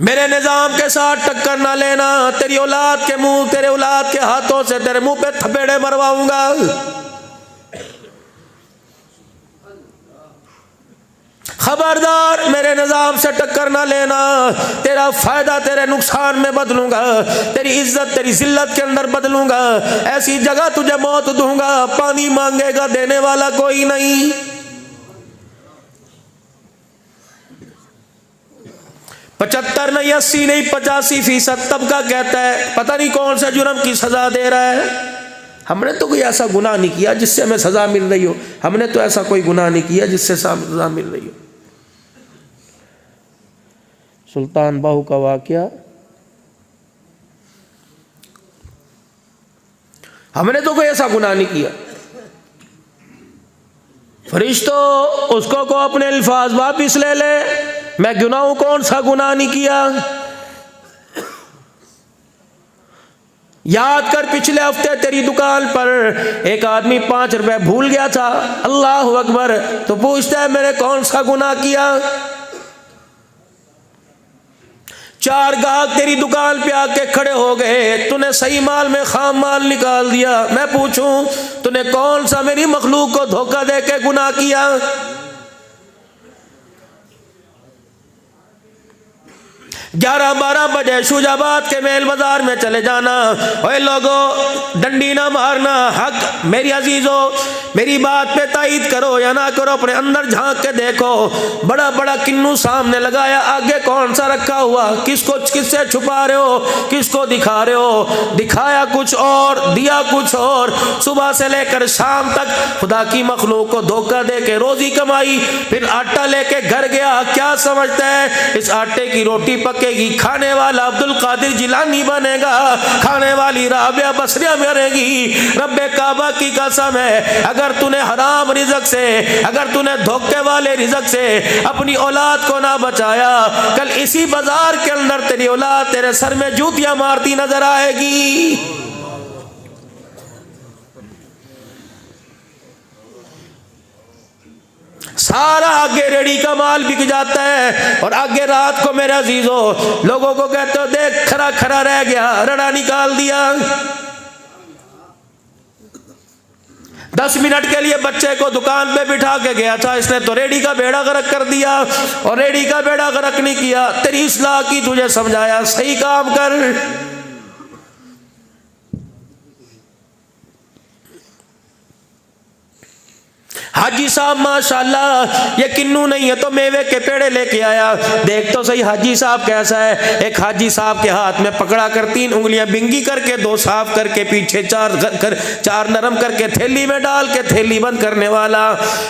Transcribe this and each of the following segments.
मेरे निजाम के साथ टक्कर ना लेना, तेरी औलाद के मुंह, तेरे औलाद के हाथों से तेरे मुंह पे थपेड़े मरवाऊंगा। खबरदार मेरे निजाम से टक्कर ना लेना, तेरा फायदा तेरे नुकसान में बदलूंगा, तेरी इज्जत तेरी जिल्लत के अंदर बदलूंगा, ऐसी जगह तुझे मौत दूंगा, पानी मांगेगा देने वाला कोई नहीं। 75 नहीं 80 नहीं 85% तबका कहता है पता नहीं कौन सा जुर्म की सजा दे रहा है। हमने तो कोई ऐसा गुनाह नहीं किया जिससे हमें सजा मिल रही हो, हमने तो ऐसा कोई गुनाह नहीं किया जिससे सजा मिल रही हो। सुल्तान बाहू का वाकया, हमने तो कोई ऐसा गुनाह नहीं किया। फरिश्तों उसको को अपने अल्फाज वापिस ले ले, मैं गुनाहूं कौन सा गुनाह नहीं किया। याद कर पिछले हफ्ते तेरी दुकान पर एक आदमी 5 रुपए भूल गया था, अल्लाह अकबर, तो पूछता है मैंने कौन सा गुनाह किया। 4 गाहक तेरी दुकान पे आके खड़े हो गए, तूने सही माल में खाम माल निकाल दिया, मैं पूछूं तूने कौन सा मेरी मखलूक को धोखा दे के गुनाह किया। 11-12 बजे शुजाबाद के मेल बाजार में चले जाना, ओए लोगो डंडी ना मारना, हक मेरी अजीजों मेरी बात पे तायीद करो या ना करो, अपने अंदर झांक के देखो, बड़ा बड़ा किन्नू सामने लगाया, आगे कौन सा रखा हुआ, किसको किससे छुपा रहे हो, किसको दिखा रहे हो, दिखाया कुछ और दिया कुछ और। सुबह से लेकर शाम तक खुदा की मखलूक को धोखा दे के रोजी कमाई, फिर आटा लेके घर गया, क्या समझता है इस आटे की रोटी पकेगी, खाने वाला अब्दुल कादिर जिलानी बनेगा, खाने वाली राबिया बसरिया बनेगी। रब्बे काबा की कसम है, अगर तूने हराम रिज़्क से, अगर तूने धोखे वाले रिज़्क से अपनी औलाद को ना बचाया, कल इसी बाजार के अंदर तेरी औलाद तेरे सर में जूतियां मारती नजर आएगी। सारा आगे रेडी का माल बिक जाता है और आगे रात को मेरे अजीजों लोगों को कहते हो देख खरा खरा रह गया, रड़ा निकाल दिया। 10 मिनट के लिए बच्चे को दुकान पे बिठा के गया था, इसने तो रेडी का बेड़ा गर्क कर दिया, और रेडी का बेड़ा गर्क नहीं किया, तेरी इस्लाह की, तुझे समझाया सही काम कर। हाजी साहब माशाल्लाह ये किन्नू नहीं है तो मेवे के पेड़े लेके आया, देख तो सही हाजी साहब कैसा है। एक हाजी साहब के हाथ में पकड़ा कर 3 उंगलियां बिंगी करके 2 साफ करके पीछे 4 नरम करके थैली में डाल के थैली बंद करने वाला।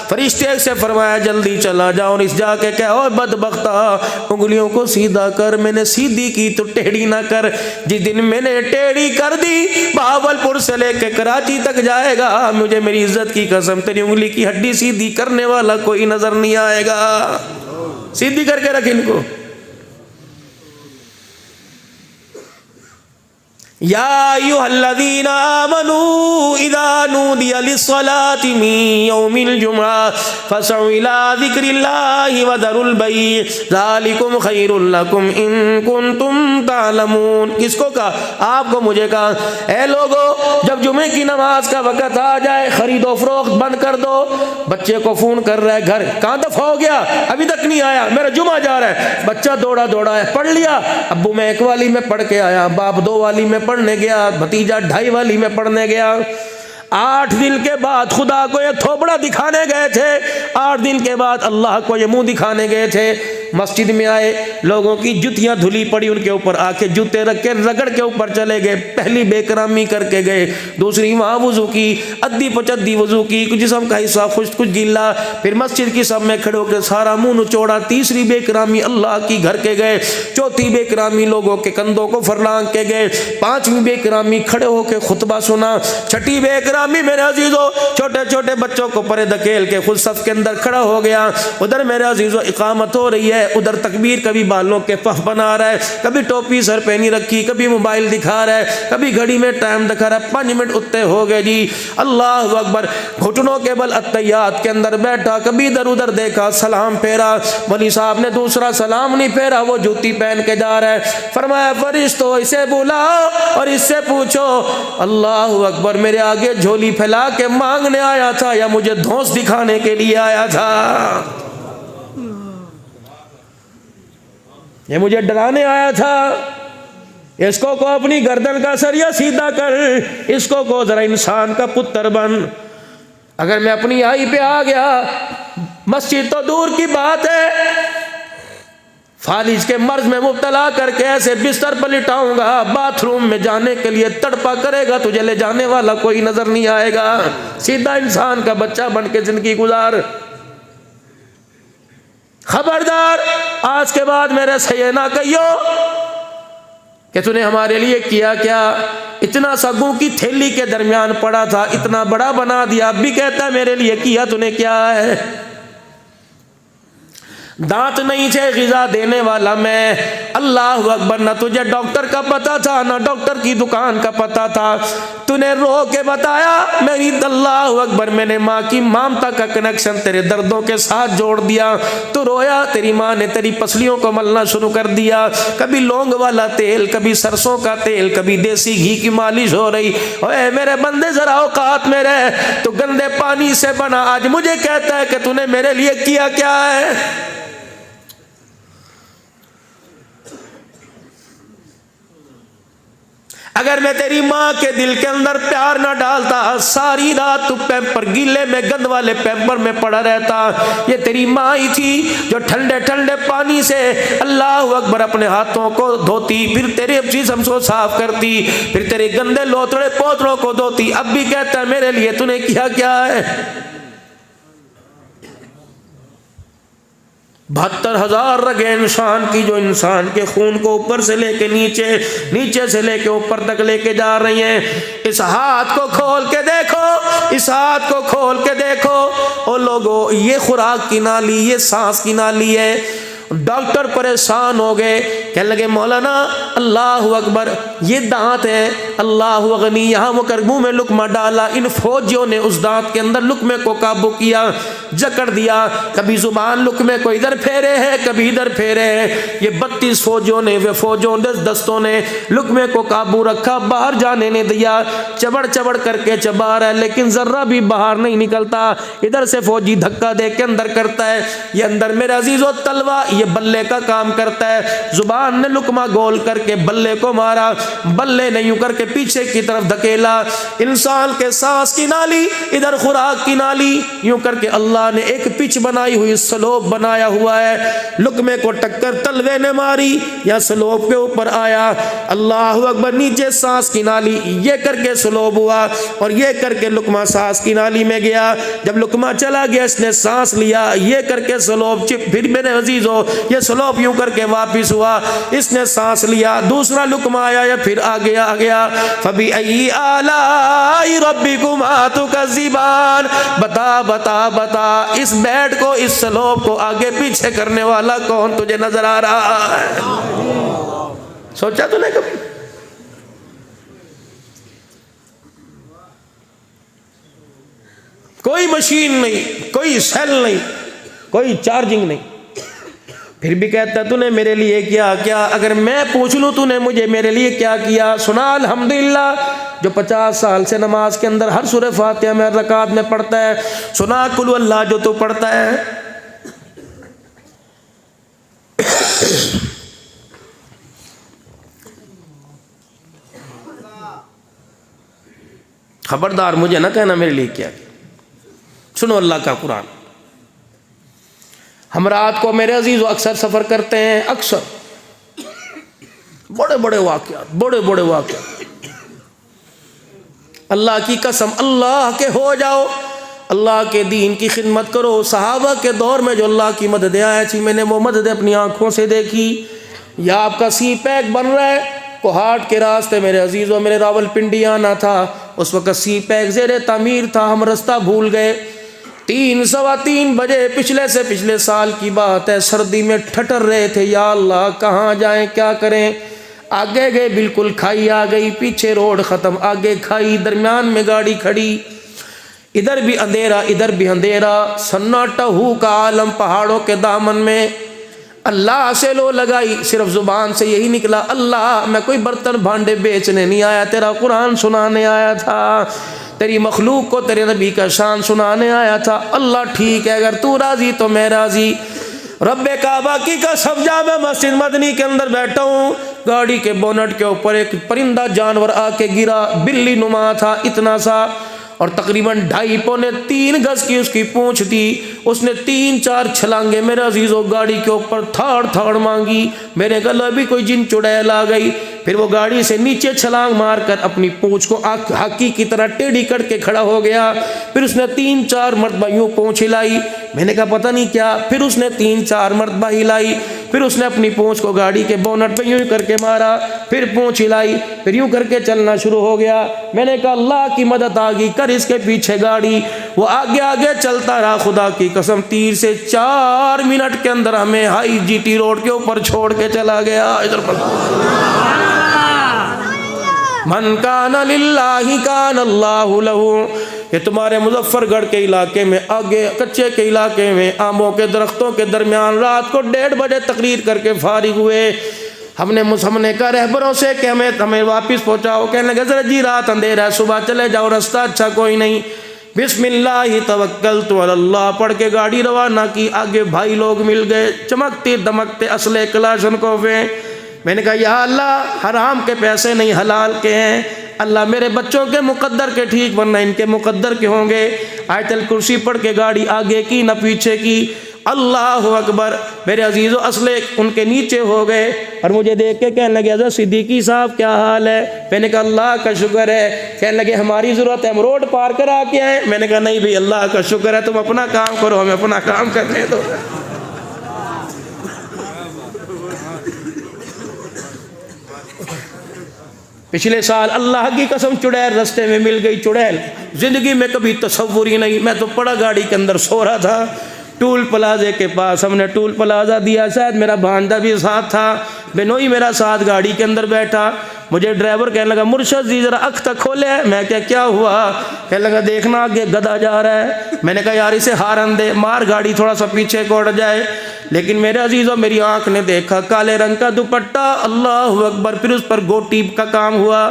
फरिश्ते से फरमाया जल्दी चला जाओ, इस जाके कहो बदबख्ता उंगलियों को सीधा कर, मैंने सीधी की तो टेढ़ी ना कर, जिस दिन मैंने टेढ़ी कर दी बहावलपुर से लेके कराची तक जाएगा, मुझे मेरी इज्जत की कसम तेरी उंगली की हड्डी सीधी करने वाला कोई नजर नहीं आएगा। सीधी करके रख इनको। या अय्युहल्लज़ीना आमनू इज़ा नूदिया लिस्सलाति मिन यौमिल जुमआ फसअू इला ज़िक्रिल्लाहि व ज़रुल बैअ ज़ालिकुम खैरुल लकुम इन कुंतुम तालमून। किसको कहा? आपको, मुझे कहा। ए लोगो जब जुमे की नमाज का वक़्त आ जाए खरीदो फरोख्त बंद कर दो। बच्चे को फोन कर रहा है घर, कहाँ दफा हो गया, अभी तक नहीं आया, मेरा जुमा जा रहा है। बच्चा दौड़ा दौड़ा है, पढ़ लिया, अब्बू मैं 1 वाली में पढ़ के आया, बाप 2 वाली में पढ़ने गया, भतीजा 2.5 वाली में पढ़ने गया। 8 दिन के बाद खुदा को ये थोबड़ा दिखाने गए थे, 8 दिन के बाद अल्लाह को ये मुंह दिखाने गए थे। मस्जिद में आए, लोगों की जुतियां धुली पड़ी उनके ऊपर, आके जूते रख के रगड़ के ऊपर चले गए। पहली बेकरामी करके गए, दूसरी वहाँ वुजू की, अद्दी पचद्दी वुजू की, कुछ जिस्म का हिस्सा खुश कुछ गीला, फिर मस्जिद की सब में खड़े होकर सारा मुंह निचोड़ा। तीसरी बेकरामी अल्लाह की घर के गए, चौथी बेकरामी लोगों के कंधों को फरलांग के गए, 5वीं बेकरामी खड़े होकर खुतबा सुना, 6ठी बेकरामी मेरे अजीजों छोटे छोटे बच्चों को परे धकेल के खुद सफ के अंदर खड़ा हो गया। उधर मेरे अजीजों इकामत हो रही है, है, उधर तकबीर, कभी बालों के पफ बना रहा है, कभी टोपी सर पे नहीं रखी, कभी मोबाइल दिखा रहा है, कभी घड़ी में टाइम दिखा रहा है, 5 मिनट उत्ते हो गए जी, अल्लाह अकबर, घुटनों के बल अत्तहियात के अंदर बैठा, कभी इधर उधर देखा, सलाम फेरा, वली साहब ने दूसरा सलाम नहीं फेरा, वो जूती पहन के जा रहा है। फरमाया फरिश्तों इसे बुलाओ और इससे पूछो अल्लाह अकबर मेरे आगे झोली फैला के मांगने आया था या मुझे धौंस दिखाने के लिए आया था? ये मुझे डराने आया था? इसको को अपनी गर्दन का सरिया सीधा कर, इसको को जरा इंसान का पुत्र बन। अगर मैं अपनी आई पे आ गया, मस्जिद तो दूर की बात है, फालिज के मर्ज में मुब्तला करके ऐसे बिस्तर पर लिटाऊंगा, बाथरूम में जाने के लिए तड़पा करेगा, तुझे ले जाने वाला कोई नजर नहीं आएगा। सीधा इंसान का बच्चा बन के जिंदगी गुजार। खबरदार, आज के बाद मेरे से ये ना कहियो कि तूने हमारे लिए किया क्या। इतना सगों की थैली के दरमियान पड़ा था, इतना बड़ा बना दिया, अब भी कहता है मेरे लिए किया तूने क्या है। दांत नहीं थे ग़िज़ा देने वाला मैं, अल्लाह अकबर, ना तुझे डॉक्टर का पता था ना डॉक्टर की दुकान का पता था, तूने रो के बताया मेरी, अल्लाह अकबर, मैंने माँ की ममता का कनेक्शन तेरे दर्दों के साथ जोड़ दिया। तू रोया, तेरी माँ ने तेरी पसलियों को मलना शुरू कर दिया, कभी लौंग वाला तेल, कभी सरसों का तेल, कभी देसी घी की मालिश हो रही। ओए मेरे बंदे जरा औकात में रह, तो गंदे पानी से बना, आज मुझे कहता है कि तूने मेरे लिए किया क्या है। अगर मैं तेरी माँ के दिल के अंदर प्यार ना डालता, सारी रात तू पैम्पर, गीले में गंद वाले पैम्पर में पड़ा रहता। ये तेरी माँ ही थी जो ठंडे ठंडे पानी से अल्लाह अकबर अपने हाथों को धोती, फिर तेरे जिस्म को साफ करती, फिर तेरे गंदे लोथड़े पोतड़ों को धोती। अब भी कहता है मेरे लिए तूने किया क्या है। 72,000 रगे इंसान की, जो इंसान के खून को ऊपर से लेके नीचे, नीचे से लेके ऊपर तक लेके जा रही हैं। इस हाथ को खोल के देखो, इस हाथ को खोल के देखो। ओ लोगों, ये खुराक की नाली, ये सांस की नाली है। डॉक्टर परेशान हो गए, कहने लगे मौलाना अल्लाह अकबर, ये दांत है, अल्लाह अगनी, यहाँ वो कर मुंह में लुकमा डाला। इन फौजियों ने उस दांत के अंदर लुकमे को काबू किया, जकड़ दिया। कभी जुबान लुकमे को इधर फेरे है, कभी इधर फेरे है। ये 32 फौजियों ने, वे फौजों दस्तों ने लुकमे को काबू रखा, बाहर जाने नहीं दिया। चबड़ चबड़ करके चबा रहा है, लेकिन जर्रा भी बाहर नहीं निकलता। इधर से फौजी धक्का दे के अंदर करता है, ये अंदर मेरे अजीजों तलवा, ये बल्ले का काम करता है। जुबान ने लुकमा गोल करके बल्ले को मारा, बल्ले ने यूं करके पीछे की तरफ धकेला। इंसान के सांस की नाली, इधर खुराक की नाली, यूं करके अल्लाह ने एक पिच बनाई हुई, स्लोप बनाया हुआ है। लुकमे को टक्कर तलवे ने मारी या स्लोप के ऊपर आया, अल्लाह अकबर, नीचे सांस की नाली, ये करके स्लोप हुआ और ये करके लुकमा सांस की नाली में गया। जब लुकमा चला गया, इसने सांस लिया, ये करके स्लोप चिप, फिर मेरे अजीजों ये स्लोप यूं करके वापिस हुआ, इसने सांस लिया, दूसरा लुकमा आया या फिर आगे आ गया। फबी आई आलाई रब्बिकुमा तुकज़्ज़िबान, बता बता बता, इस बेड को, इस स्लोप को आगे पीछे करने वाला कौन तुझे नजर आ रहा है? सोचा तूने कभी? कोई मशीन नहीं, कोई सेल नहीं, कोई चार्जिंग नहीं, फिर भी कहता तूने मेरे लिए क्या क्या। अगर मैं पूछ लूँ तूने मुझे मेरे लिए क्या किया, सुना अल्हम्दुलिल्लाह, जो 50 साल से नमाज के अंदर हर सूरह फातिहा में, रकात में पढ़ता है, सुना कुल अल्लाह जो तू पढ़ता है। खबरदार, मुझे ना कहना मेरे लिए क्या किया। सुनो अल्लाह का कुरान। हम रात को मेरे अजीज़ अक्सर सफ़र करते हैं, अक्सर बड़े बड़े वाक़यात, बड़े बड़े वाक़यात। अल्लाह की कसम, अल्लाह के हो जाओ, अल्लाह के दीन की खिदमत करो। सहाबा के दौर में जो अल्लाह की मदद आई थी, मैंने वो मदद अपनी आँखों से देखी। या आपका सी पैक बन रहा है, कोहाट के रास्ते मेरे अजीज़ों, मेरे रावलपिंडी आना था, उस वक्त सी पैक ज़ेरे तामीर था, हम रास्ता भूल गए। 3 सवा 3 बजे पिछले से पिछले साल की बात है, सर्दी में ठटर रहे थे, या अल्लाह कहाँ जाएं क्या करें। आगे गए बिल्कुल खाई आ गई, पीछे रोड ख़त्म, आगे खाई, दरमियान में गाड़ी खड़ी, इधर भी अंधेरा इधर भी अंधेरा, सन्नाटा हू का आलम पहाड़ों के दामन में। अल्लाह से लो लगाई, सिर्फ ज़ुबान से यही निकला, अल्लाह मैं कोई बर्तन भांडे बेचने नहीं आया, तेरा कुरान सुनाने आया था, तेरी मखलूक को तेरे नबी का शान सुनाने आया था। अल्लाह ठीक है, अगर तू राज़ी तो मैं राज़ी। रब्बे काबा की कसम, जा मैं मस्जिद मदनी के अंदर बैठा हूँ, गाड़ी के बोनट के ऊपर एक परिंदा जानवर आके गिरा, बिल्ली नुमा था इतना सा, और तकरीबन 2.5 पौने 3 गज की उसकी पूंछ थी। उसने 3-4 छलांगे मेरे अजीज़ों गाड़ी के ऊपर थाड़ थाड़ मांगी, मेरे गले भी कोई जिन चुड़ैल आ गई। फिर वो गाड़ी से नीचे छलांग मारकर अपनी पूंछ को हाकी की तरह टेढ़ी करके खड़ा हो गया। फिर उसने 3-4 मरतबा यूँ पूंछ हिलाई, मैंने कहा पता नहीं क्या। फिर उसने 3-4 मरतबा हिलाई, फिर उसने अपनी पूंछ को गाड़ी के बोनट पे यूँ करके मारा, फिर पूंछ हिलाई, फिर यूँ करके चलना शुरू हो गया। मैंने कहा अल्लाह की मदद आ गई, कर इसके पीछे गाड़ी। वो आगे आगे चलता रहा, खुदा की कसम 3 से 4 मिनट के अंदर हमें हाई GT रोड के ऊपर छोड़ के चला गया। इधर पर मन कान लिल्लाहि कान अल्लाहु लहू। ये तुम्हारे मुजफ्फरगढ़ के इलाके में, आगे कच्चे के इलाके में, आमों के दरख्तों के दरमियान रात को 1:30 बजे तकरीर करके फारिग हुए। हमने कहा रहबरों से कि हमें वापस पहुँचाओ। कहने लगे जरा जी रात अंधेरा है, सुबह चले जाओ, रास्ता अच्छा कोई नहीं। बिस्मिल्लाहि तवक्कलतु अलल्लाह पढ़ के गाड़ी रवाना की। आगे भाई लोग मिल गए, चमकते दमकते असले कलाशनकोफे। मैंने कहा या अल्लाह हराम के पैसे नहीं हलाल के हैं, अल्लाह मेरे बच्चों के मुकद्दर के ठीक, वरना इनके मुकद्दर के होंगे। आयतल कुर्सी पढ़ के गाड़ी आगे की न पीछे की। अल्लाह अकबर। मेरे अजीज़ों असले उनके नीचे हो गए और मुझे देख के कहने लगे हज़रत सिद्दीकी साहब क्या हाल है। मैंने कहा अल्लाह का शुक्र है। कहने लगे हमारी ज़रूरत है, हम रोड पार करा के आए। मैंने कहा नहीं भाई अल्लाह का शुक्र है, तुम अपना काम करो, हमें अपना काम करने दो। पिछले साल अल्लाह की कसम चुड़ैल रास्ते में मिल गई। चुड़ैल ज़िंदगी में कभी तसव्वुर ही नहीं। मैं तो पड़ा गाड़ी के अंदर सो रहा था, टूल प्लाजे के पास हमने टूल प्लाजा दिया, शायद मेरा भांजा भी साथ था, बेनोई मेरा साथ गाड़ी के अंदर बैठा। मुझे ड्राइवर कहने लगा मुर्शद जी ज़रा अख तक खोले। मैं क्या हुआ? कहने लगा देखना आगे गधा जा रहा है। मैंने कहा यार इसे हारन दे, मार गाड़ी थोड़ा सा पीछे को उड़ जाए। लेकिन मेरे अजीज़ों मेरी आंख ने देखा काले रंग का दुपट्टा, अल्लाह अकबर। फिर उस पर गोटी का काम हुआ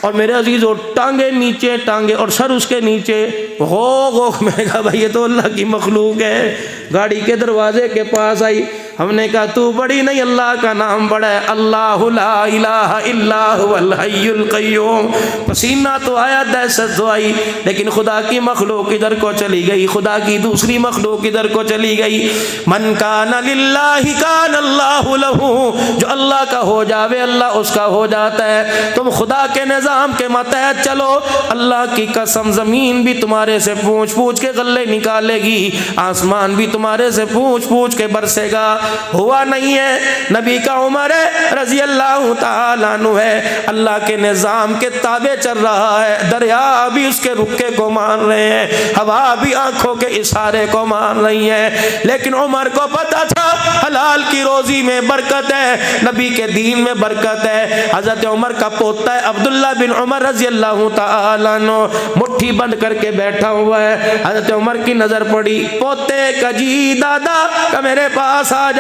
और मेरे अजीज़ों टांगे नीचे, टांगे और सर उसके नीचे। हो मैंने कहा भाई ये तो अल्लाह की मखलूक है। गाड़ी के दरवाजे के पास आई, हमने कहा तू बड़ी नहीं अल्लाह का नाम बड़ा है। अल्लाहु ला इलाहा इल्ला हुवल हय्युल क़य्यूम। पसीना तो आया, दहशत तो आई, लेकिन खुदा की मखलूक इधर को चली गई, खुदा की दूसरी मखलूक इधर को चली गई। मन काना लिल्लाहि कान अल्लाहु लहू। जो अल्लाह का हो जावे अल्लाह उसका हो जाता है। तुम खुदा के निज़ाम के मतहत चलो, अल्लाह की कसम ज़मीन भी तुम्हारे से पूछ पूछ के गल्ले निकालेगी, आसमान भी तुम्हारे से पूछ पूछ के बरसेगा। हुआ नहीं है, नबी का उमर है रजी अल्लाह ताला अन्हु है, अल्लाह के निज़ाम के ताबे चल रहा है। दरिया भी उसके रुके को मान रहे हैं, हवा भी आंखों के इशारे को मान रही है। लेकिन उमर को पता था हलाल की रोजी में बरकत है, नबी के दीन में बरकत है। हजरत उमर का पोता है अब्दुल्ला बिन उमर रजी अल्लाह ताला अन्हु, मुट्ठी बंद करके बैठा हुआ है। हजरत उमर की नजर पड़ी, पोते का जी दादा का मेरे पास आ जा।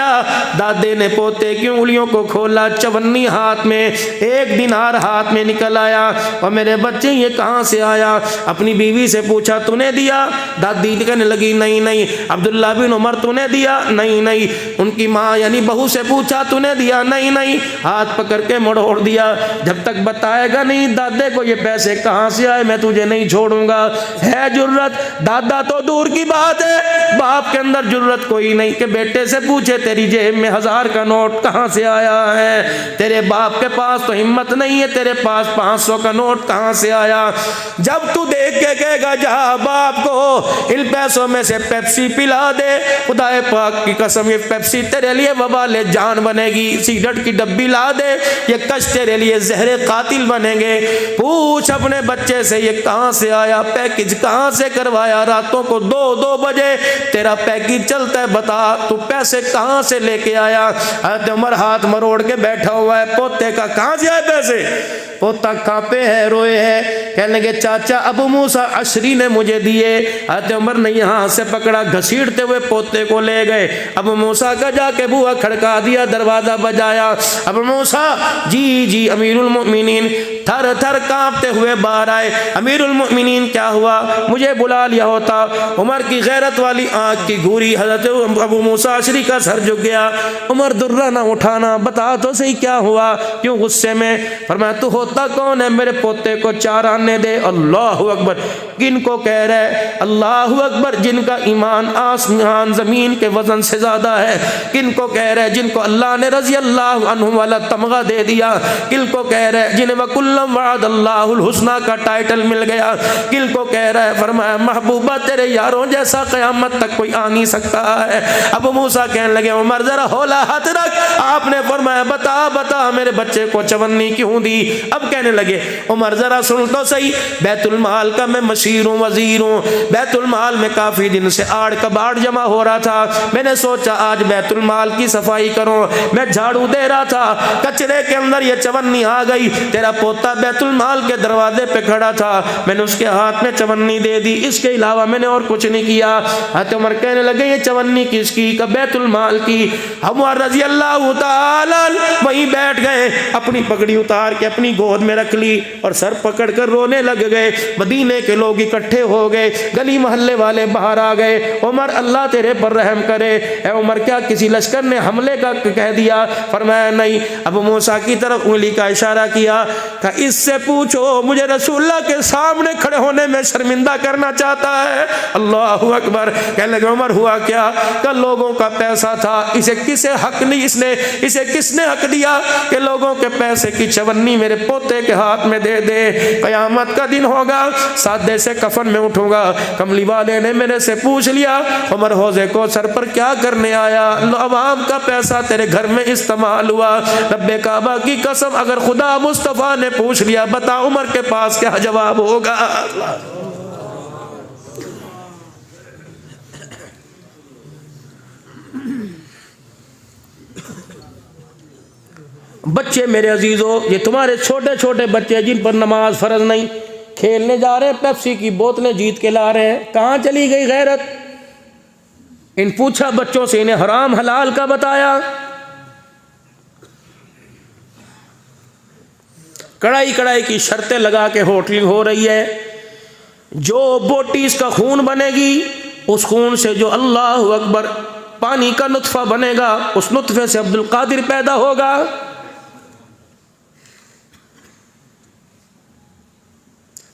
दादे ने पोते की उंगलियों को खोला, चवन्नी हाथ में, 1 दिनार हाथ में निकल आया। और मेरे बच्चे ये कहाँ से आया? अपनी बीवी से पूछा तूने दिया? दादी कहने लगी नहीं नहीं। अब्दुल्ला बिन उमर तूने दिया? नहीं नहीं। उनकी माँ यानी बहू से पूछा तूने दिया? नहीं नहीं। हाथ पकड़ के मोड़ दिया, जब तक बताएगा नहीं दादे को ये पैसे कहाँ से आए मैं तुझे नहीं छोड़ूंगा। है जुर्रत? दादा तो दूर की बात है, बाप के अंदर जुर्रत कोई नहीं कि बेटे से पूछे तेरी जेब में 1000 का नोट कहाँ से आया है? तेरे बाप के पास तो हिम्मत नहीं है, तेरे पास 500 का नोट कहाँ से आया? जब तू देख के कहेगा जा बाप को इन पैसों में से पेप्सी पिला दे, खुदा पाक की कसम ये पेप्सी तेरे लिए वबाले जान बनेगी। सिगरेट की डब्बी ला दे, ये कश तेरे लिए जहरे कातिल बनेंगे। पूछ अपने बच्चे से ये कहाँ से आया, पैकेज कहाँ से करवाया? रातों को 2-2 बजे तेरा पैकेज चलता है, बता तू पैसे कहाँ से लेके आया? हज़रत उमर हाथ मरोड़ के बैठा हुआ है, पोते का कहाँ से आए पैसे? पोता कांपे है, रोए है, कहने लगे चाचा अबू मूसा अशरी ने मुझे दिए। हज़रत उमर ने यहाँ से पकड़ा, घसीटते हुए पोते को ले गए। अबू मूसा का जाके बुआ खड़का दिया, दरवाजा बजाया। अबू मूसा जी जी अमीरुल मोमिनीन थर थर कांपते हुए बाहर आए। अमीरुल मोमिनीन क्या हुआ? मुझे बुला लिया होता। उमर की गैरत वाली आंख की घूरी, हज़रत अबू मूसा अशरी का सर झुक गया। उमर दुर्रा ना उठाना, बता तो सही क्या हुआ, क्यों गुस्से में? फरमाया तू होता कौन है? मेरे पोते को 4 आने दे। अल्लाहु अकबर। किन को कह रहे? अल्लाहु अकबर, जिनका ईमान आसमान जमीन के वजन से ज्यादा है। किन को कह रहे? जिनको अल्लाह ने रजी अल्लाह अन्हु वाला तमगा दे दिया। किन को कह रहे? जिन्हें वकुल्लम वअदल्लाहुल हुस्ना का टाइटल मिल गया। किन को कह रहा है? फरमाया महबूबा तेरे यारों जैसा कयामत तक कोई आ नहीं सकता है। अब मूसा कहने लगे उमर जरा होला हाथ रख। आपने फरमाया बता बता मेरे बच्चे को चवन्नी क्यों दी? अब कहने लगे उमर जरा सुन तो सही, बैतुल माल का मैं मशीर हूँ, वजीर हूँ। बैतुल माल में काफी दिन से आड़ कबाड़ जमा हो रहा था। मैंने सोचा आज बैतुल माल की सफाई करूं। मैं झाड़ू दे रहा था, कचरे के अंदर ये चवन्नी आ गई। तेरा पोता बैतुल माल के दरवाजे पे खड़ा था, मैंने उसके हाथ में चवन्नी दे दी। इसके अलावा मैंने और कुछ नहीं किया। हज़रत उमर कहने लगे ये चवन्नी किसकी? का बैतुल माल की। उमर रजी अल्लाह ताला वहीं बैठ गए, अपनी पगड़ी उतार के अपनी गोद में रख ली और सर पकड़ कर रोने लग गए। मदीने के लोग इकट्ठे हो गए, गली मोहल्ले वाले बाहर आ गए। उमर अल्लाह तेरे पर रहम करे। ए उमर क्या किसी लश्कर ने हमले का कह दिया? फरमाया नहीं। अबू मूसा की तरफ उंगली का इशारा किया, कहा इससे पूछो मुझे रसूलुल्लाह के सामने खड़े होने में शर्मिंदा करना चाहता है। अल्लाहु अकबर। कहने लगे उमर हुआ क्या? कल लोगों का पैसा था, इसे किसे हक नहीं, इसे किसने हक दिया कि लोगों के पैसे की चवन्नी मेरे पोते के हाथ में दे दे? कयामत का दिन होगा, सादे से कफन में उठूंगा। कमली वाले ने मेरे से पूछ लिया उमर हौजे को सर पर क्या करने आया? अवाम का पैसा तेरे घर में इस्तेमाल हुआ। रब्बे काबा की कसम अगर खुदा मुस्तफा ने पूछ लिया बता उमर के पास क्या जवाब होगा? बच्चे मेरे अजीजों, ये तुम्हारे छोटे छोटे बच्चे जिन पर नमाज फर्ज नहीं, खेलने जा रहे हैं, पेप्सी की बोतलें जीत के ला रहे हैं। कहाँ चली गई गैरत? इन पूछा बच्चों से, इन्हें हराम हलाल का बताया। कड़ाई कड़ाई की शर्तें लगा के होटलिंग हो रही है। जो बोटी इसका खून बनेगी, उस खून से जो अल्लाह अकबर पानी का नुत्फा बनेगा, उस नुत्फे से अब्दुल कादिर पैदा होगा।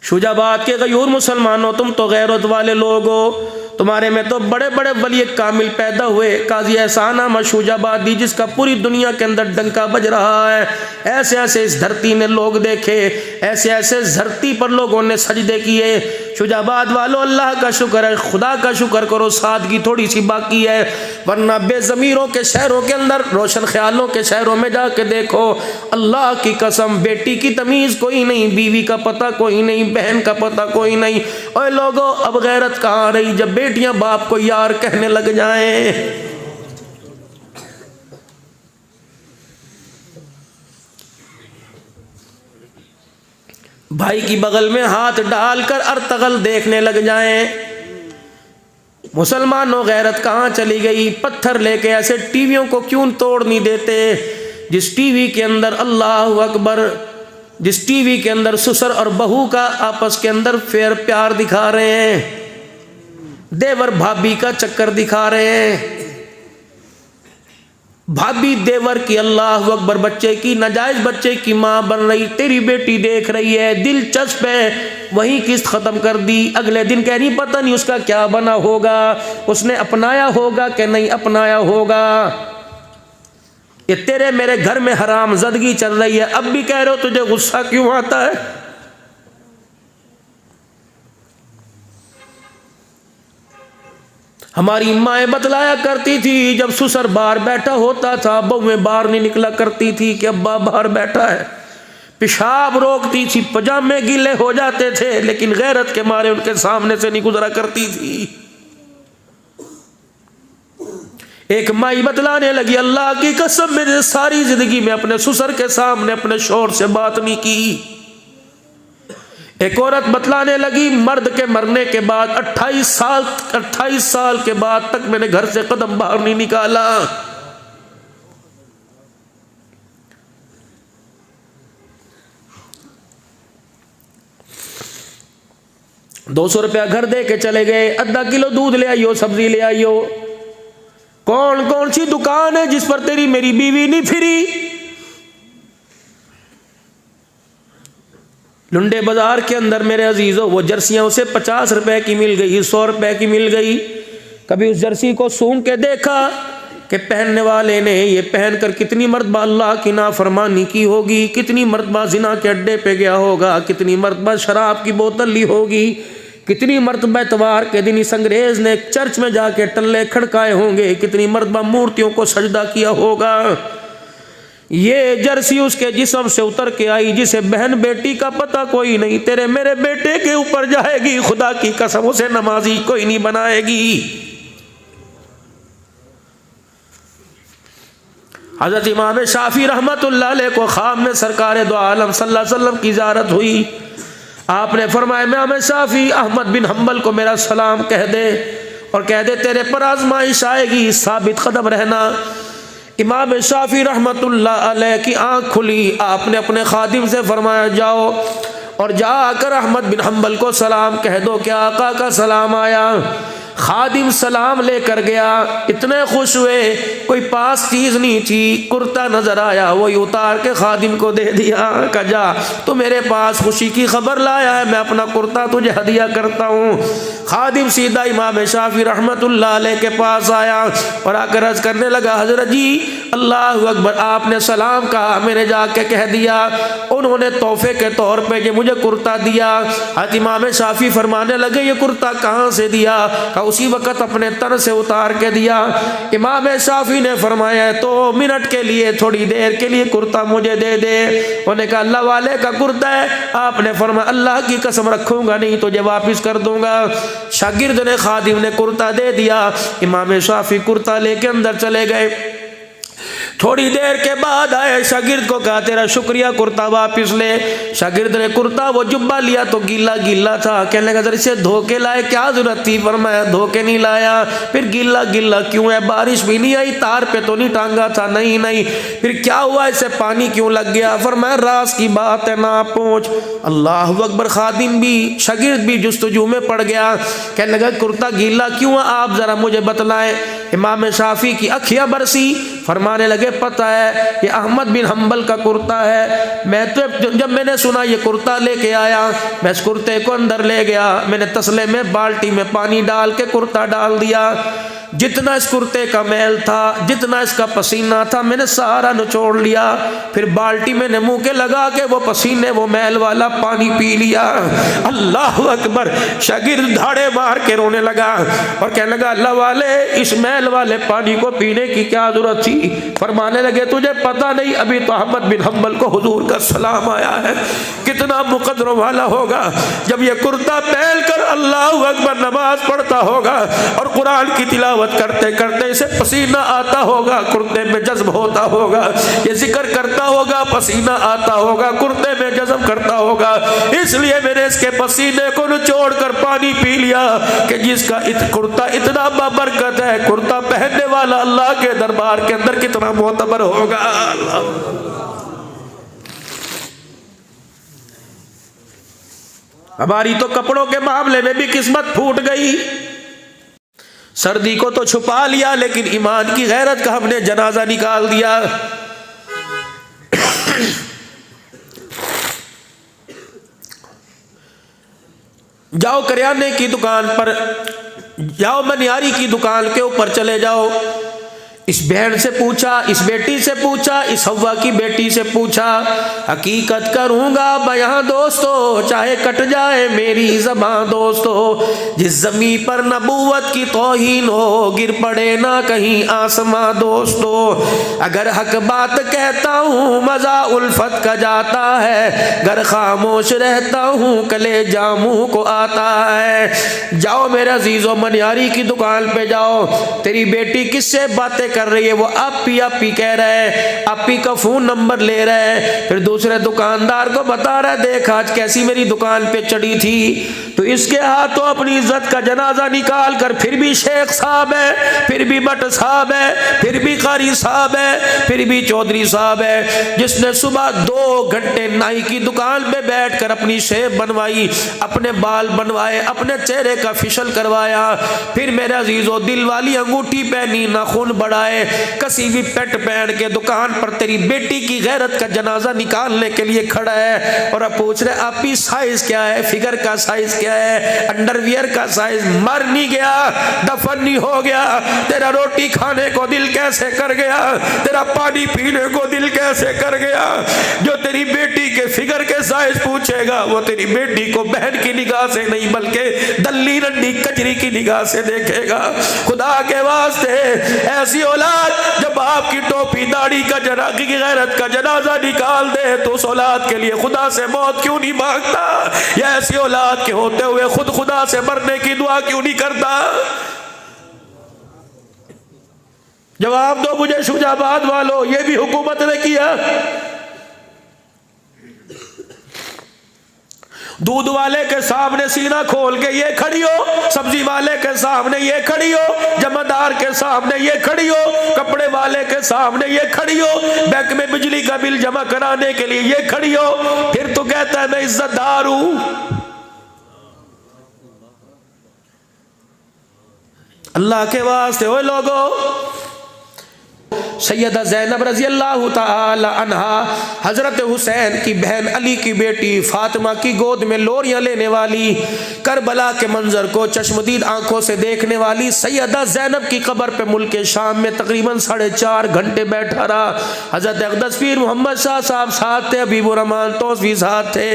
शुजाबाद के गयूर मुसलमानों, तुम तो गैरत वाले लोग हो। तुम्हारे में तो बड़े बड़े वली कामिल पैदा हुए। काजी एहसान अहमद शुजाबादी, जिसका पूरी दुनिया के अंदर डंका बज रहा है। ऐसे ऐसे इस धरती ने लोग देखे, ऐसे ऐसे इस धरती पर लोगों ने सजदे किए। शुजाबाद वालों अल्लाह का शुक्र है, खुदा का शुक्र करो, सादगी थोड़ी सी बाकी है। वरना बेज़मीरों के शहरों के अंदर, रोशन ख्यालों के शहरों में जाके देखो, अल्लाह की कसम बेटी की तमीज़ कोई नहीं, बीवी का पता कोई नहीं, बहन का पता कोई नहीं। ओए लोगों, अब गैरत कहाँ रही जब बेटियां बाप को यार कहने लग जाएं? भाई की बगल में हाथ डालकर अर्तगल देखने लग जाएं। मुसलमानों गैरत कहाँ चली गई? पत्थर लेके ऐसे टीवियों को क्यों तोड़ नहीं देते जिस टीवी के अंदर अल्लाह अकबर, जिस टीवी के अंदर ससुर और बहू का आपस के अंदर फेर प्यार दिखा रहे हैं, देवर भाभी का चक्कर दिखा रहे हैं, भाभी देवर की अल्लाह अकबर बच्चे की, नाजायज बच्चे की माँ बन रही। तेरी बेटी देख रही है, दिलचस्प है, वही किस्त खत्म कर दी। अगले दिन कह रही पता नहीं उसका क्या बना होगा, उसने अपनाया होगा कि नहीं अपनाया होगा। ये तेरे मेरे घर में हराम ज़दगी चल रही है, अब भी कह रहे हो तुझे गुस्सा क्यों आता है? हमारी माएँ बतलाया करती थी, जब ससुर बाहर बैठा होता था बहुएं बाहर नहीं निकला करती थी कि अब्बा बाहर बैठा है। पेशाब रोकती थी, पजामे गीले हो जाते थे, लेकिन गैरत के मारे उनके सामने से नहीं गुजरा करती थी। एक माई बतलाने लगी, अल्लाह की कसम मैंने सारी जिंदगी में अपने ससुर के सामने अपने शौहर से बात नहीं की। एक औरत बतलाने लगी, मर्द के मरने के बाद 28 साल के बाद तक मैंने घर से कदम बाहर नहीं निकाला। ₹200 घर दे के चले गए, आधा किलो दूध ले आइयो, सब्जी ले आइयो। कौन कौन सी दुकान है जिस पर तेरी मेरी बीवी नहीं फिरी? लुंडे बाजार के अंदर मेरे अजीजों वो जर्सियां उसे ₹50 की मिल गई, ₹100 की मिल गई। कभी उस जर्सी को सूंघ के देखा कि पहनने वाले ने ये पहनकर कितनी मर्तबा अल्लाह की नाफरमानी की होगी, कितनी मर्तबा जिना के अड्डे पे गया होगा, कितनी मर्तबा शराब की बोतल ली होगी, कितनी मर्तबा इतवार के दिन इस अंग्रेज ने चर्च में जाके टल्ले खड़काए होंगे, कितनी मर्तबा मूर्तियों को सजदा किया होगा। ये जर्सी उसके जिस्म से उतर के आई, जिसे बहन बेटी का पता कोई नहीं, तेरे मेरे बेटे के ऊपर जाएगी, खुदा की कसम उसे नमाजी कोई नहीं बनाएगी। हजरत इमाम शाफी रहमतुल्लाह अलैह को ख्वाब में सरकार दो आलम सल्लल्लाहु अलैहि वसल्लम की ज़ियारत हुई। आपने फरमाया, इमाम शाफी अहमद बिन हम्बल को मेरा सलाम कह दे और कह दे तेरे पर आजमाइश आएगी, साबित कदम रहना। इमाम शाफी रहमतुल्लाह अलैह की आँख खुली, आपने अपने खादिम से फरमाया, जाओ और जाकर अहमद बिन हम्बल को सलाम कह दो कि आका का सलाम आया। खादिम सलाम लेकर गया, इतने खुश हुए, कोई पास चीज़ नहीं थी, कुर्ता नजर आया, वही उतार के खादिम को दे दिया। कहा जा तो मेरे पास खुशी की खबर लाया है, मैं अपना कुर्ता तुझे हदिया करता हूँ। खादिम सीधा इमाम शाफी रहमतुल्लाह अलैह के पास आया और आकर अर्ज करने लगा, हजरत जी अल्लाह अकबर, आपने सलाम कहा, मैंने जाके कह दिया, उन्होंने तोहफे के तौर पे ये मुझे कुर्ता दिया। हज़रत इमाम शाफी फरमाने लगे, ये कुर्ता कहाँ से दिया? उसी वक़्त अपने तन से उतार के दिया। इमाम शाफी ने फरमाया, तो मिनट के लिए, थोड़ी देर के लिए कुर्ता मुझे दे दे। उन्होंने कहा अल्लाह वाले का कुर्ता है। आपने फरमाया, अल्लाह की कसम रखूंगा नहीं तुझे वापस कर दूंगा। शागिर्द ने खादिम ने कुर्ता दे दिया। इमाम शाफी कुर्ता लेके अंदर चले गए। थोड़ी देर के बाद आए, शागिर्द को कहा तेरा शुक्रिया, कुर्ता वापस ले। शागिर्द ने कुर्ता वो जुब्बा लिया तो गीला गीला था। कहने लगा जरा इसे धो के लाए, क्या जरूरत थी? फरमाया धो के नहीं लाया। फिर गीला गीला क्यों है? बारिश भी नहीं आई, तार पे तो नहीं टांगा था? नहीं नहीं। फिर क्या हुआ, इसे पानी क्यों लग गया? फरमाया राज की बात है ना पहुँच। अल्लाह अकबर। खादिम भी शागिर्द भी जुस्तजू में पड़ गया। कहने लगा कुर्ता गीला क्यों है, आप जरा मुझे बतलाएं। इमाम शाफी की अखियाँ बरसी, फरमाने लगे पता है ये अहमद बिन हम्बल का कुर्ता है। मैं तो जब मैंने सुना ये कुर्ता लेके आया, मैं इस कुर्ते को अंदर ले गया, मैंने तसले में बाल्टी में पानी डाल के कुर्ता डाल दिया। जितना इस कुर्ते का मैल था, जितना इसका पसीना था, मैंने सारा निचोड़ लिया। फिर बाल्टी मैंने मुंह के लगा के वो पसीने वो मैल वाला पानी पी लिया। अल्लाह अकबर। शागिर्द धाड़े मार के रोने लगा और कहने लगा अल्लाह वाले, इस मैल वाले पानी को पीने की क्या जरूरत थी? फरमाने लगे तुझे पता नहीं, अभी तो अहमद बिन हम्बल को हुजूर का सलाम आया है। कितना मुकद्दरों वाला होगा जब ये कुर्ता पहन कर अल्लाह अकबर नमाज पढ़ता होगा और कुरान की तिलावत करते करते इसे पसीना आता होगा, कुर्ते में जज्ब होता होगा, ये जिक्र करता होगा, पसीना आता होगा, कुर्ते में जज्ब करता होगा। इसलिए मैंने इसके पसीने को निचोड़ कर पानी पी लिया कि जिसका कुर्ता इतना बाबरकत है, कुर्ता पहनने वाला अल्लाह के दरबार के अंदर कितना मोतबर होगा। हमारी तो कपड़ों के मामले में भी किस्मत फूट गई। सर्दी को तो छुपा लिया, लेकिन ईमान की गैरत का हमने जनाजा निकाल दिया। जाओ करियाने की दुकान पर जाओ, मनियारी की दुकान के ऊपर चले जाओ, इस बहन से पूछा, इस बेटी से पूछा, इस हव्वा की बेटी से पूछा। हकीकत करूंगा बयां दोस्तों, चाहे कट जाए मेरी ज़बां दोस्तों। जिस ज़मीं पर नबूवत की तौहीन हो, गिर पड़े ना कहीं आसमां दोस्तों। अगर हक बात कहता हूँ मज़ा उल्फत का जाता है, गर खामोश रहता हूँ कले जामू को आता है। जाओ मेरे अजीज़ों, मनियारी की दुकान पे जाओ, तेरी बेटी किससे बातें कर रही है, वो आपी आपी कह रहा है, आपी का फोन नंबर ले रहा है, फिर दूसरे दुकानदार को बता रहा है, देख आज कैसी मेरी दुकान पे चढ़ी थी। तो इसके हाथों अपनी इज्जत का जनाजा निकाल कर, फिर भी शेख साहब है, फिर भी भट्ट साहब है, फिर भी कारी साहब है, फिर भी चौधरी साहब है, जिसने सुबह 2 घंटे नाई की दुकान पे बैठ कर अपनी शेप बनवाई, अपने बाल बनवाए, अपने चेहरे का फिशल करवाया, फिर मेरे अजीजों दिल वाली अंगूठी पहनी, नाखून बढ़ाए, कसी भी पेट पहन के दुकान पर तेरी बेटी की गैरत का जनाजा निकालने के लिए खड़ा है। और अब पूछ रहे आपकी साइज क्या है, फिगर का साइज क्या है, अंडरवियर का साइज। मर नहीं गया, दफन नहीं हो गया, तेरा रोटी खाने को दिल कैसे कर गया, तेरा पानी पीने को दिल कैसे कर गया। जो तेरी बेटी के फिगर के साइज पूछेगा वो तेरी बेटी को बहन की निगाह से नहीं बल्कि दल्ली रंडी कजरी की निगाह से देखेगा। खुदा के वास्ते ऐसी औलाद जब आपकी टोपी दाढ़ी का की गैरत का जनाजा निकाल दे तो उस औलाद के लिए खुदा से मौत क्यों नहीं मांगता, या ऐसी औलाद के होते हुए खुद खुदा से मरने की दुआ क्यों नहीं करता। जवाब दो मुझे शुजाबाद वालों, ये भी हुकूमत ने किया। दूध वाले के सामने सीना खोल के ये खड़ी हो, सब्जी वाले के सामने ये खड़ी हो, जमादार के सामने ये खड़ी हो, कपड़े वाले के सामने ये खड़ी हो, बैंक में बिजली का बिल जमा कराने के लिए ये खड़ी हो, फिर तो कहता है मैं इज्जतदार हूं। अल्लाह के वास्ते ओ लोगों, सैयदा ज़ैनब रज़ी अल्लाह ताला अन्हा, हज़रत हुसैन की बहन अली की बेटी फातिमा की गोद में लोरियां लेने वाली, करबला के मंजर को चश्मदीद आंखों से देखने वाली सैयदा ज़ैनब की कब्र पे मुल्क शाम में तकरीबन 4.5 घंटे बैठा रहा। हज़रत अक़दस पीर मोहम्मद शाह साहब साथ थे, हबीबुर रहमान तौसीफ़ी साथ थे।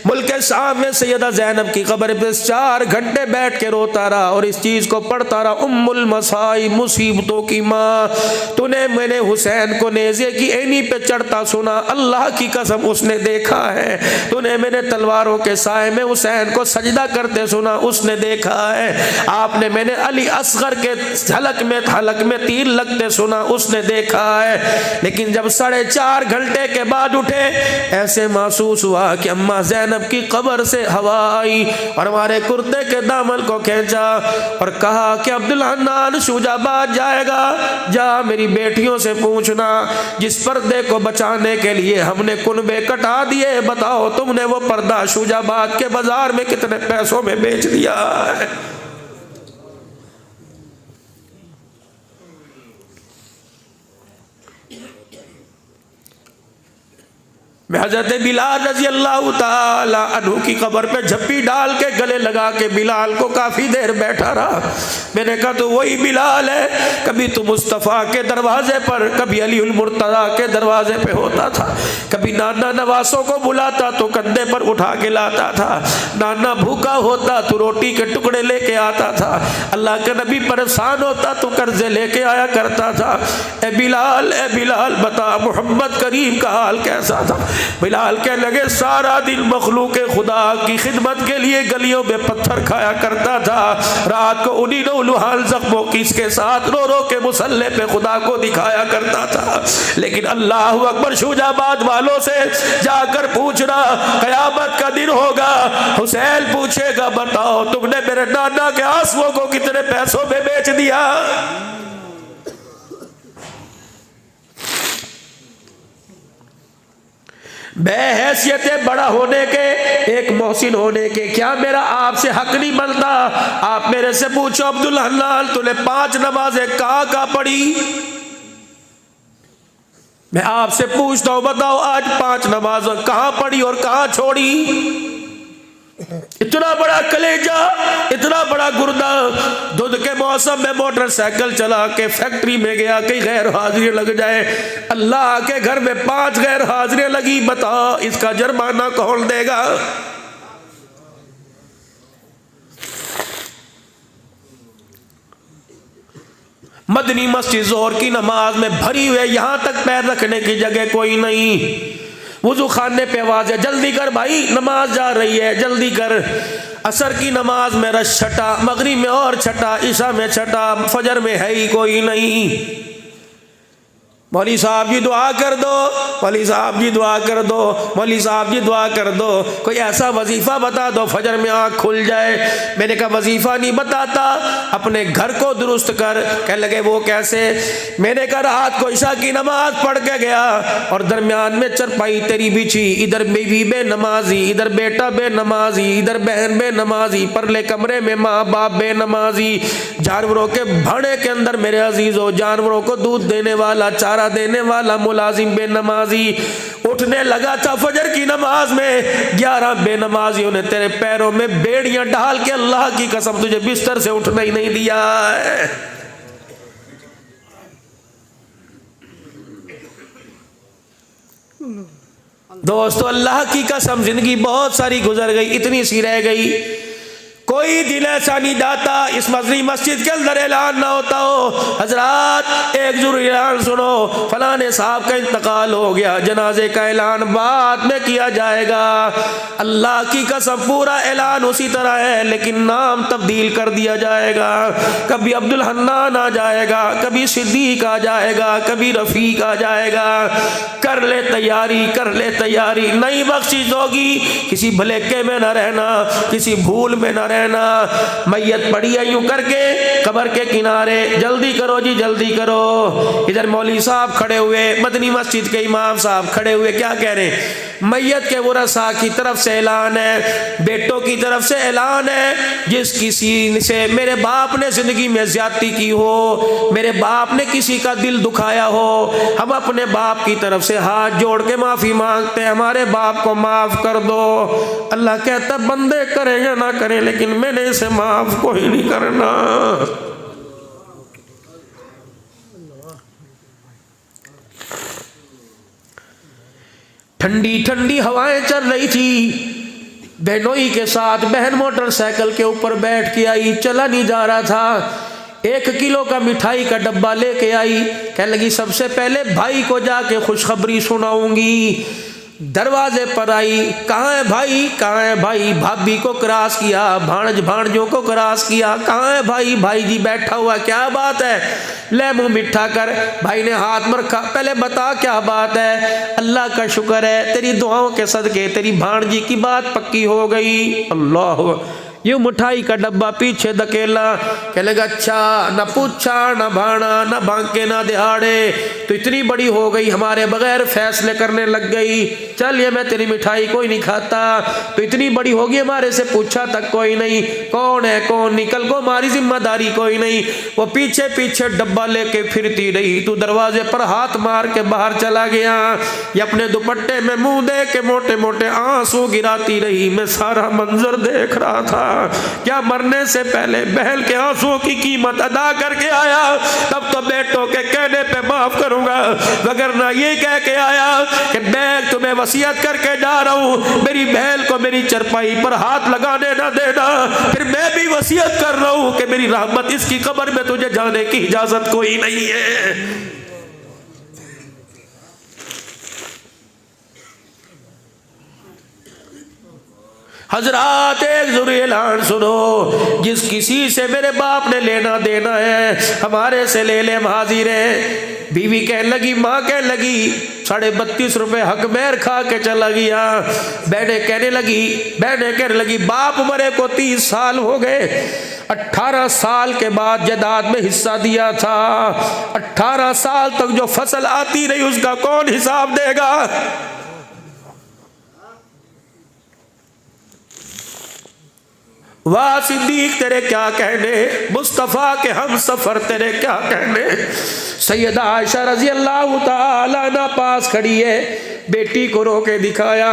मुल्क शाम में सैयदा ज़ैनब की कब्र पे 4 घंटे बैठ के रोता रहा और इस चीज़ को पढ़ता रहा, उम्मुल मसाई, मुसीबतों की माँ, तूने मैंने हुसैन को नेज़े की एनी पे चढ़ता सुना, अल्लाह की कसम उसने देखा है। तूने मैंने तलवारों के साए में हुसैन को सजदा करते सुना, उसने देखा है। आपने मैंने अली असगर के हलक में तीर लगते सुना, उसने देखा है। लेकिन जब 4.5 घंटे के बाद उठे, ऐसे महसूस हुआ कि अम्मा ज़ैनब की कब्र से हवा आई और हमारे कुर्ते के दामन को खींचा और कहा कि अब्दुल हन्नान शुजाबाद जाएगा, जा मेरी बेटियों से पूछना जिस पर्दे को बचाने के लिए हमने कुनबे कटा दिए, बताओ तुमने वो पर्दा शुजाबाद के बाजार में कितने पैसों में बेच दिया है। मैं हज़रत बिलाल रज़ी अल्लाह ताला अन्हु की कब्र पे झप्पी डाल के गले लगा के बिलाल को काफ़ी देर बैठा रहा। मैंने कहा तो वही बिलाल है, कभी तो मुस्तफ़ा के दरवाजे पर, कभी अली मुर्तज़ा के दरवाजे पे होता था, कभी नाना नवासों को बुलाता तो कंधे पर उठा के लाता था, नाना भूखा होता तो रोटी के टुकड़े लेके आता था, अल्लाह के नबी परेशान होता तो कर्जे लेके आया करता था। ए बिलाल बता मोहम्मद करीम का हाल कैसा था। बिलाल के लगे सारा दिन मखलूक खुदा की खिदमत के लिए गलियों में पत्थर खाया करता था, रात को उन्हीं लुहान जख्मों की इसके साथ रो रो के मुसल्ले पे खुदा को दिखाया करता था। लेकिन अल्लाह अकबर, शुजाबाद वालों से जाकर पूछना, कयामत का दिन होगा, हुसैन पूछेगा बताओ तुमने मेरे नाना के आंसुओं को कितने पैसों में बेच दिया। बेहैसियत बड़ा होने के, एक मोहसिन होने के, क्या मेरा आपसे हक नहीं बनता? आप मेरे से पूछो अब्दुल हन्नान तूने 5 नमाजें कहाँ पढ़ी? मैं आपसे पूछता हूँ बताओ आज 5 नमाजें कहाँ पढ़ी और कहाँ छोड़ी? इतना बड़ा कलेजा, इतना बड़ा गुर्दा, धुंध के मौसम में मोटरसाइकिल चला के फैक्ट्री में गया, कई गैर हाजिरी लग जाए। अल्लाह के घर में 5 गैर हाजिरी लगी, बता इसका जुर्माना कौन देगा? मदनी मस्जिद जोहर की नमाज में भरी हुई, यहां तक पैर रखने की जगह कोई नहीं। वुजू खाने पे आवाज है, जल्दी कर भाई नमाज जा रही है, जल्दी कर। असर की नमाज में रश छटा, मगरिब में और छटा, ईशा में छटा, फजर में है ही कोई नहीं। मौली साहब जी दुआ कर दो, मौली साहब जी दुआ कर दो, मौली साहब जी दुआ कर दो, कोई ऐसा वजीफा बता दो फजर में आँख खुल जाए। मैंने कहा वजीफा नहीं बताता, अपने घर को दुरुस्त कर। कह लगे वो कैसे? मैंने कहा रात को ईशा की नमाज पढ़ के गया और दरमियान में चरपाई तेरी बिछी, इधर बीवी बेनमाजी, इधर बेटा बेनमाजी, इधर बहन बेनमाजी, परले कमरे में माँ बाप बेनमाजी, जानवरों के भाड़े के अंदर मेरे अजीजों, जानवरों को दूध देने वाला, चारा देने वाला मुलाजिम बेनमाजी। उठने लगा था फजर की नमाज में, 11 बेनमाजियों ने तेरे पैरों में बेड़ियां डाल के अल्लाह की कसम तुझे बिस्तर से उठना ही नहीं दिया है। दोस्तों अल्लाह की कसम जिंदगी बहुत सारी गुजर गई, इतनी सी रह गई, कोई दिल ऐसा नहीं जाता इस मदनी मस्जिद के अंदर ऐलान ना होता हो, हजरात एक जरूर ऐलान सुनो, फलाने साहब का इंतकाल हो गया, जनाजे का ऐलान बाद में किया जाएगा। अल्लाह की कसम पूरा ऐलान उसी तरह है, लेकिन नाम तब्दील कर दिया जाएगा। कभी अब्दुल हन्नान आ जाएगा, कभी सिद्दीक आ जाएगा, कभी रफीक आ जाएगा। कर ले तैयारी, कर ले तैयारी, नई बख्शिश होगी। किसी भलेके में न रहना, किसी भूल में न रहना। मैयत पड़ी है यूं करके कब्र के किनारे, जल्दी करो जी जल्दी करो। इधर मौली साहब खड़े हुए, मदनी मस्जिद के इमाम साहब खड़े हुए, क्या कह रहे हैं? मैयत के वरसा की तरफ से ऐलान है, बेटों की तरफ से ऐलान है, जिस किसी से मेरे बाप ने जिंदगी में ज्यादती की हो, मेरे बाप ने किसी का दिल दुखाया हो, हम अपने बाप की तरफ से हाथ जोड़ के माफी मांगते हैं, हमारे बाप को माफ कर दो। अल्लाह कहता बंदे करें या ना करें, लेकिन मैंने इसे माफ कोई नहीं करना। ठंडी ठंडी हवाएं चल रही थी, बहनोई के साथ बहन मोटरसाइकिल के ऊपर बैठ के आई, चला नहीं जा रहा था। 1 किलो का मिठाई का डब्बा लेके आई, कह लगी सबसे पहले भाई को जाके खुशखबरी सुनाऊंगी। दरवाजे पर आई, कहाँ है भाई, कहाँ है भाई? भाभी को क्रॉस किया, भाणज भाणजों को क्रॉस किया, कहाँ है भाई? भाई जी बैठा हुआ, क्या बात है? ले मुंह मिठा कर। भाई ने हाथ में रखा, पहले बता क्या बात है? अल्लाह का शुक्र है तेरी दुआओं के सदके तेरी भाणजी की बात पक्की हो गई। अल्लाह, ये मिठाई का डब्बा पीछे धकेला, कह लगा अच्छा न पूछा न भाना न बांके न दिहाड़े, तो इतनी बड़ी हो गई, हमारे बगैर फैसले करने लग गई। चल ये मैं तेरी मिठाई कोई नहीं खाता, तो इतनी बड़ी होगी हमारे से पूछा तक कोई नहीं, कौन है कौन नहीं, कल को हमारी जिम्मेदारी कोई नहीं। वो पीछे पीछे डब्बा लेके फिरती रही, तू दरवाजे पर हाथ मार के बाहर चला गया। ये अपने दुपट्टे में मुंह दे के मोटे मोटे आंसू गिराती रही। मैं सारा मंजर देख रहा था, क्या मरने से पहले बहन के आंसुओं की कीमत अदा करके आया, तब तो बेटों के कहने पे माफ करूंगा, वगरना ये कह के आया कि मैं तुम्हें वसीयत करके जा रहा हूं, मेरी बहन को मेरी चरपाई पर हाथ लगाने ना देना। फिर मैं भी वसीयत कर रहा हूं कि मेरी रहमत इसकी कब्र में तुझे जाने की इजाजत कोई नहीं है। हजरात एक जरूरी ऐलान सुनो, जिस किसी से मेरे बाप ने लेना देना है हमारे से ले ले, हम हाजिर हैं। बीवी कहने लगी, माँ कहने लगी 32.5 रुपए हक मेहर खा के चला गया। बहने कहने लगी बाप मरे को 30 साल हो गए, 18 साल के बाद जदाद में हिस्सा दिया था, 18 साल तक जो फसल आती रही उसका कौन हिसाब देगा? वाह सिद्दीक तेरे क्या कहने, मुस्तफ़ा के हम सफर तेरे क्या कहने। सैयदा आयशा रजी अल्लाह ताला अन्हा पास खड़ी है, बेटी को रो के दिखाया।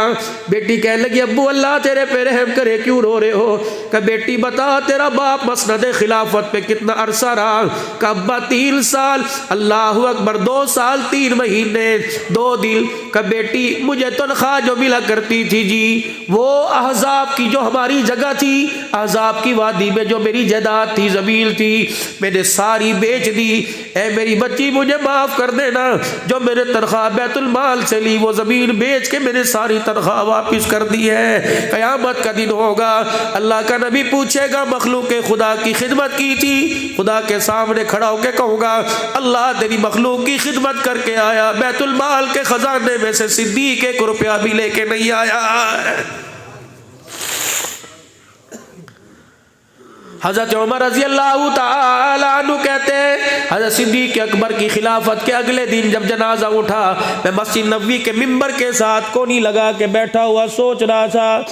बेटी कहने लगी अब्बू अल्लाह तेरे पे रहम करे, क्यों रो रहे हो? कहा बेटी बता तेरा बाप मसनद खिलाफत पे कितना अरसा रहा? कहा अब्बा 3 साल। अल्लाह अकबर, 2 साल 3 महीने 2 दिन। कहा बेटी मुझे तनख्वाह जो मिला करती थी जी, वो अहज़ाब की जो हमारी जगह थी, अहज़ाब की वादी में जो मेरी जायदाद थी, ज़मीन थी, मैंने सारी बेच दी। ए मेरी बच्ची मुझे माफ़ कर देना, जो मैंने तनख्वाह बैतुल माल से ली वो ज़मीन बेच के मैंने सारी तनख्वाह वापस कर दी है। क़यामत का दिन होगा, अल्लाह का नबी पूछेगा मखलूक खुदा की खिदमत की थी, खुदा के सामने खड़ा होकर कहूँगा अल्लाह तेरी मखलूक की खिदमत करके आया, बैतुल माल के ख़जाने में से सिद्दीक़ 1 रुपया भी लेके नहीं आया। हज़रत उमर रज़ी अल्लाह ताला अन्हु कहते हैं हज़रत सिद्दीक़ अकबर की खिलाफत के अगले दिन जब जनाजा उठा, मैं मस्जिद नबवी के मिंबर के साथ कोनी लगा के बैठा हुआ सोच रहा था,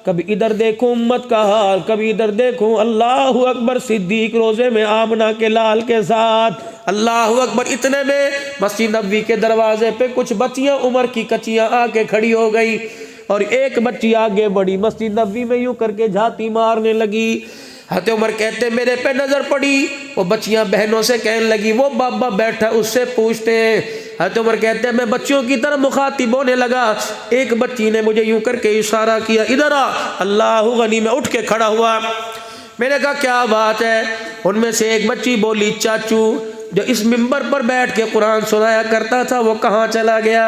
कभी इधर देखूं उम्मत का हाल, कभी इधर देखूं। अल्लाह अकबर, सिद्दीक़ रोज़े में आमना के लाल के साथ, अल्लाह अकबर। इतने में मस्जिद नबवी के दरवाजे पे कुछ बच्चियाँ उम्र की कच्चियाँ आके खड़ी हो गई और एक बच्ची आगे बढ़ी, मस्जिद नबवी में यूँ करके झाती मारने लगी। हज़रत उमर कहते मेरे पे नज़र पड़ी, वो बच्चियां बहनों से कहने लगी वो बाबा बैठा उससे पूछते हैं। हज़रत उमर कहते हैं मैं बच्चियों की तरफ मुखातिब होने लगा, एक बच्ची ने मुझे यूं करके इशारा किया इधर आ। अल्लाह गनी, मैं उठ के खड़ा हुआ, मैंने कहा क्या बात है? उनमें से एक बच्ची बोली चाचू जो इस मिंबर पर बैठ के कुरान सुनाया करता था वो कहाँ चला गया?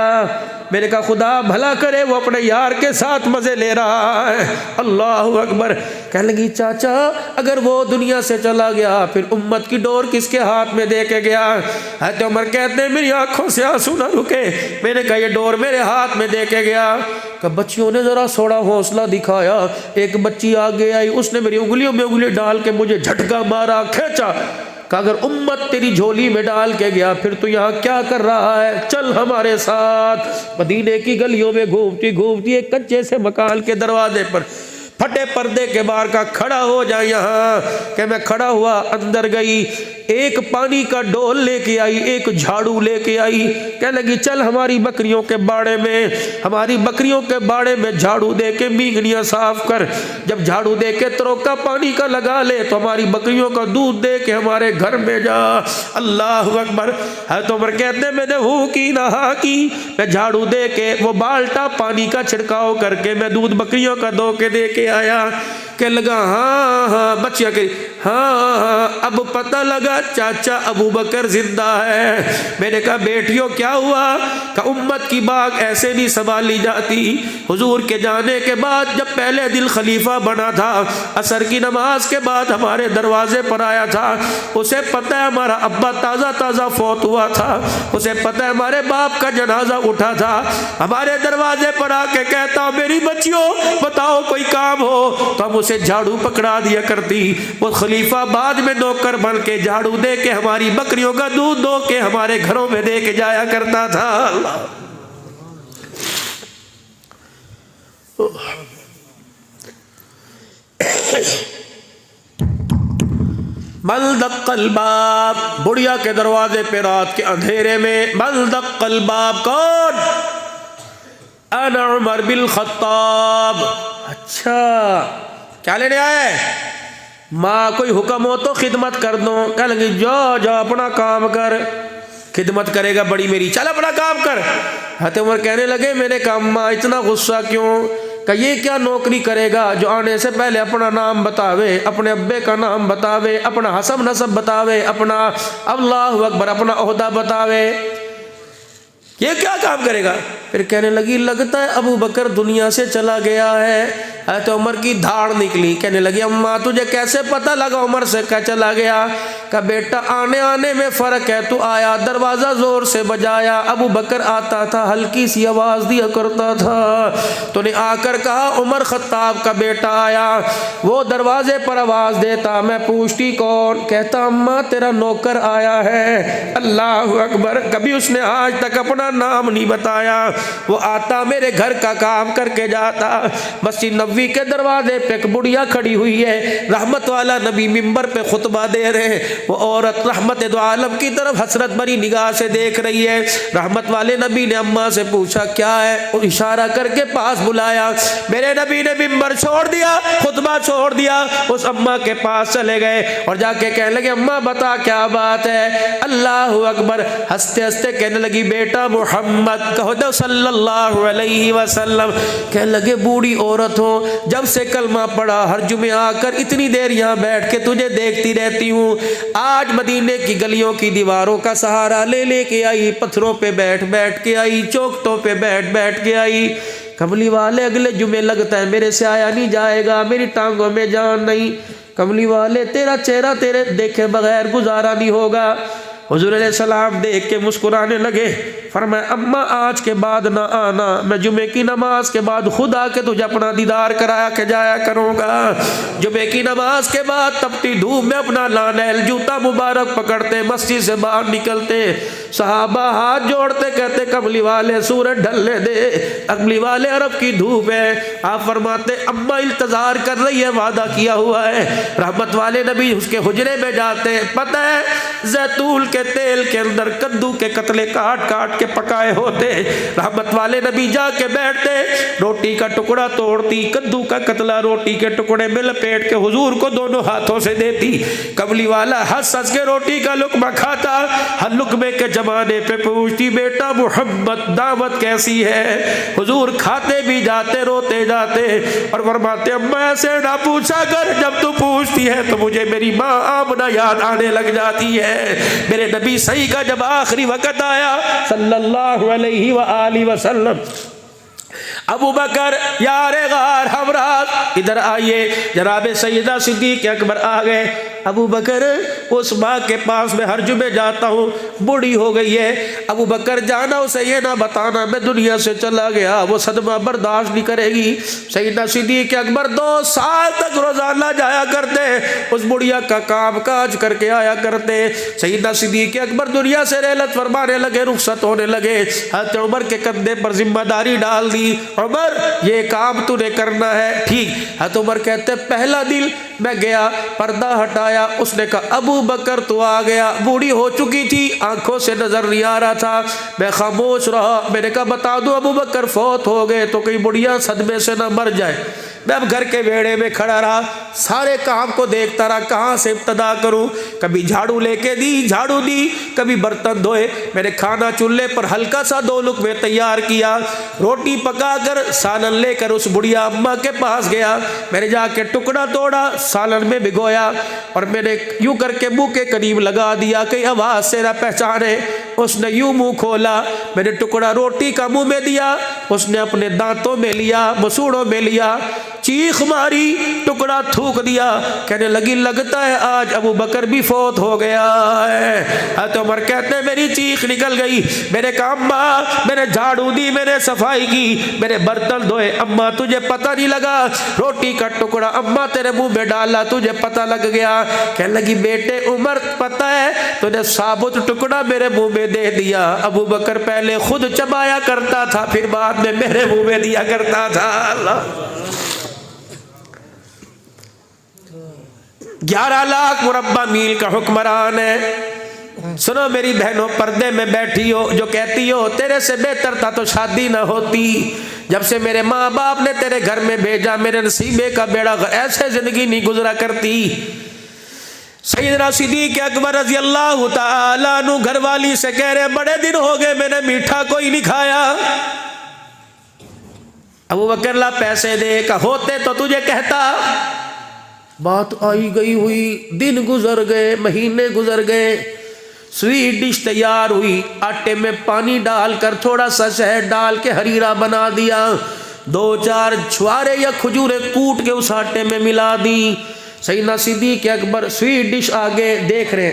मैंने कहा खुदा भला करे वो अपने यार के साथ मज़े ले रहा है। अल्लाह अकबर। कहने लगी चाचा अगर वो दुनिया से चला गया फिर उम्मत की डोर किसके हाथ में दे के गया? हज़रत उमर कहते हैं मेरी आंखों से आंसू ना रुके। मैंने कहा ये डोर मेरे हाथ में दे के गया। कहा बच्चियों ने ज़रा थोड़ा हौसला दिखाया, एक बच्ची आगे आई, उसने मेरी उंगलियों में उंगली डाल के मुझे झटका मारा, खींचा। कहा अगर उम्मत तेरी झोली में डाल के गया फिर तू यहाँ क्या कर रहा है? चल हमारे साथ। मदीने की गलियों में घूमती घूमती एक कच्चे से मकान के दरवाजे पर फटे पर्दे के बाहर का खड़ा हो जाए यहाँ कि मैं खड़ा हुआ, अंदर गई, एक पानी का डोल लेके आई, एक झाड़ू लेके आई, कह लगी चल हमारी बकरियों के बाड़े में, हमारी बकरियों के बाड़े में झाड़ू दे के मीगनियाँ साफ कर, जब झाड़ू दे के तरोका पानी का लगा ले तो हमारी बकरियों का दूध दे के हमारे घर में जा। अल्लाह अकबर। है तो उमर कहते मैंने हूँ की नहा की, मैं झाड़ू दे के वो बाल्टा पानी का छिड़काव करके मैं दूध बकरियों का दो के दे के आया। कह लगा हाँ हाँ, बच्चियाँ कही हाँ हाँ, अब पता लगा चाचा अबू बकर जिंदा है। मैंने कहा बेटियों क्या हुआ? का उम्मत की बाग ऐसे नहीं संभाली जाती। हुजूर के जाने के बाद जब पहले दिल खलीफा बना था, असर की नमाज के बाद हमारे दरवाजे पर आया था, उसे पता है हमारा अब्बा ताज़ा ताज़ा फौत हुआ था, उसे पता है हमारे बाप का जनाजा उठा था, हमारे दरवाजे पर आके कहता मेरी बच्चियों बताओ कोई काम हो, तो हम उसे झाड़ू पकड़ा दिया करती। वो खलीफा बाद में नौकर बन के झाड़ू दे के हमारी बकरियों का दूध दो के हमारे घरों में दे के जाया करता था। मलदक्कल बाब, बुढ़िया के दरवाजे पे रात के अंधेरे में मलदक्कल बाब कौन? अना उमर बिल खत्ताब। अच्छा क्या लेने आए? माँ कोई हुक्म हो तो खिदमत कर दो। कह लगी जाओ जाओ अपना काम कर। खिदमत करेगा बड़ी मेरी, चल अपना काम कर। हज़रत उमर कहने लगे मैंने कहा अम्मा इतना गुस्सा क्यों? कि ये क्या नौकरी करेगा जो आने से पहले अपना नाम बतावे, अपने अब्बे का नाम बतावे, अपना हसब नसब बतावे, अपना अल्लाह अकबर अपना ओहदा बतावे, ये क्या काम करेगा? फिर कहने लगी लगता है अबू बकर दुनिया से चला गया है। तो उमर की धाड़ निकली, कहने लगी अम्मा तुझे कैसे पता लगा उमर से क्या चला गया? का बेटा आने आने में फ़र्क है, तू आया दरवाज़ा ज़ोर से बजाया, अबू बकर आता था हल्की सी आवाज़ दिया करता था, तूने आकर कहा उमर खत्ताब का बेटा आया, वो दरवाजे पर आवाज़ देता, मैं पूछती कौन? कहता अम्मा तेरा नौकर आया है। अल्लाह अकबर। कभी उसने आज तक अपना नाम नहीं बताया। वो आता मेरे घर का काम करके जाता, मस्जिद नबवी सोफी के दरवाजे पे एक बुढ़िया खड़ी हुई है। रहमत वाला नबी मिंबर पे खुतबा दे रहे हैं। वो औरत रहमत दो आलम की तरफ हसरत भरी निगाह से देख रही है। रहमत वाले नबी ने अम्मा से पूछा क्या है, और इशारा करके पास बुलाया। मेरे नबी ने मिंबर छोड़ दिया, खुतबा छोड़ दिया, उस अम्मा के पास चले गए और जाके कहने लगे अम्मा बता क्या बात है। अल्लाहु अकबर। हंसते हंसते कहने लगी बेटा मोहम्मद कहो दो सल्लल्लाहु अलैहि वसल्लम। कहने लगे बूढ़ी औरत हो, जब से कलमा पढ़ा हर जुमे आकर इतनी देर यहाँ बैठ के तुझे देखती रहती हूँ। आज मदीने की गलियों की दीवारों का सहारा ले लेके आई, पत्थरों पे बैठ बैठ के आई, चौखटों पे बैठ बैठ के आई। कमली वाले अगले जुमे लगता है मेरे से आया नहीं जाएगा, मेरी टांगों में जान नहीं। कमली वाले तेरा चेहरा तेरे देखे बगैर गुजारा नहीं होगा। हुजूर अलैहि सलाम देख के मुस्कुराने लगे। फरमाया अम्मा आज के बाद ना आना, मैं जुमे की नमाज के बाद खुद आके तुझे अपना दीदार कराया के जाया करूँगा। जुमे की नमाज के बाद तपती धूप में अपना लानैल जूता मुबारक पकड़ते मस्जिद से बाहर निकलते, सहाबा हाथ जोड़ते कहते कमली वाले सूरज ढलने दे, कमली वाले अरब की धूप है। आप फरमाते अम्मा इंतजार कर रही है, वादा किया हुआ है। रहमत वाले नबी उसके हुजरे में जाते, पता है जैतून के तेल के अंदर कद्दू के कतले काट काट के पकाए होते। रहमत वाले नबी जाके बैठते, रोटी का टुकड़ा तोड़ती, कद्दू का कतला रोटी के टुकड़े में लपेट के हुजूर को दोनों हाथों से देती। कमली वाला हंस हंस के रोटी का लुकमा खाता। हर लुकमे के जमाने पे पूछती बेटा मोहम्मद दावत कैसी है। हुजूर खाते भी जाते रोते जाते और फरमाते अम्मा ऐसे ना पूछा कर, जब तू पूछती है तो मुझे मेरी माँ आमना याद आने लग जाती है। मेरे नबी सही का जब आखिरी वक्त आया सल्लल्लाहु अलैहि व आलिहि वसल्लम, अबू बकर यारे गार हमराज इधर आइए। जनाब सैयदा सिद्दीक़ अकबर आ गए। अबू बकर उस माँ के पास में हर जुमे जाता हूँ, बूढ़ी हो गई है। अबू बकर जाना उसे ये ना बताना मैं दुनिया से चला गया, वो सदमा बर्दाश्त नहीं करेगी। सैयदा सिद्दीक़ अकबर 2 साल तक रोजाना जाया करते, उस बुढ़िया का काम काज करके आया करते। सैयदा सिद्दीक़ अकबर दुनिया से रहलत फरमाने लगे, रुखसत होने लगे। हज़रत उमर के कंधे पर जिम्मेदारी डाल दी, उमर ये काम तूने करना है, ठीक। हज़रत उमर कहते पहला दिन मैं गया, पर्दा हटाया, उसने कहा अबू बकर तो आ गया। बूढ़ी हो चुकी थी, आंखों से नजर नहीं आ रहा था, मैं खामोश रहा। मैंने कहा बता दो अबू बकर फौत हो गए तो कहीं बुढ़िया सदमे से ना मर जाए। मैं अब घर के वेड़े में खड़ा रहा, सारे काम को देखता रहा, कहाँ से इब्तदा करूँ। कभी झाड़ू लेके दी, झाड़ू दी, कभी बर्तन धोए। मैंने खाना चूल्हे पर हल्का सा 2 लुक़मे तैयार किया, रोटी पकाकर सालन लेकर उस बुढ़िया अम्मा के पास गया। मैंने जाके टुकड़ा तोड़ा, सालन में भिगोया और मैंने यूं करके मुंह के करीब लगा दिया कि आवाज़ से ना पहचाने। उसने यूं मुंह खोला, मैंने टुकड़ा रोटी का मुंह में दिया, उसने अपने दांतों में लिया, मसूड़ों में लिया, चीख मारी, टुकड़ा थूक दिया। कहने लगी लगता है आज अबू बकर भी फौत हो गया है। तो उमर कहते हैं मेरी चीख निकल गई। मैंने कहा अम्मा मैंने झाड़ू दी, मैंने सफाई की, मैंने बर्तन धोए, अम्मा तुझे पता नहीं लगा। रोटी का टुकड़ा अम्मा तेरे मुंह में डाला, तुझे पता लग गया। कहने लगी बेटे उमर पता है तूने साबुत टुकड़ा मेरे मुंह में दे दिया। अबू बकर पहले खुद चबाया करता था, फिर बाद में मेरे मुंह में दिया करता था। अल्लाह 11 लाख मुरब्बा मील का हुक्मरान है। सुनो मेरी बहनों, पर्दे में बैठी हो जो कहती हो तेरे से बेहतर था तो शादी ना होती। जब से मेरे माँ बाप ने तेरे घर में भेजा, मेरे नसीबे का बेड़ा ऐसे जिंदगी नहीं गुजरा करती। सैयदना सिद्दीक़ अकबर रज़ी अल्लाह तआला अन्हु घर वाली से कह रहे बड़े दिन हो गए मैंने मीठा कोई नहीं खाया। अबू बकर ला पैसे दे, का होते तो तुझे कहता। बात आई गई हुई, दिन गुजर गए, महीने गुजर गए, स्वीट डिश तैयार हुई। आटे में पानी डालकर थोड़ा सा शहद डाल के हरीरा बना दिया, 2-4 छुआरे या खजूरें कूट के उस आटे में मिला दी। सैयदना सिद्दीक़ अकबर स्वीट डिश आगे देख रहे,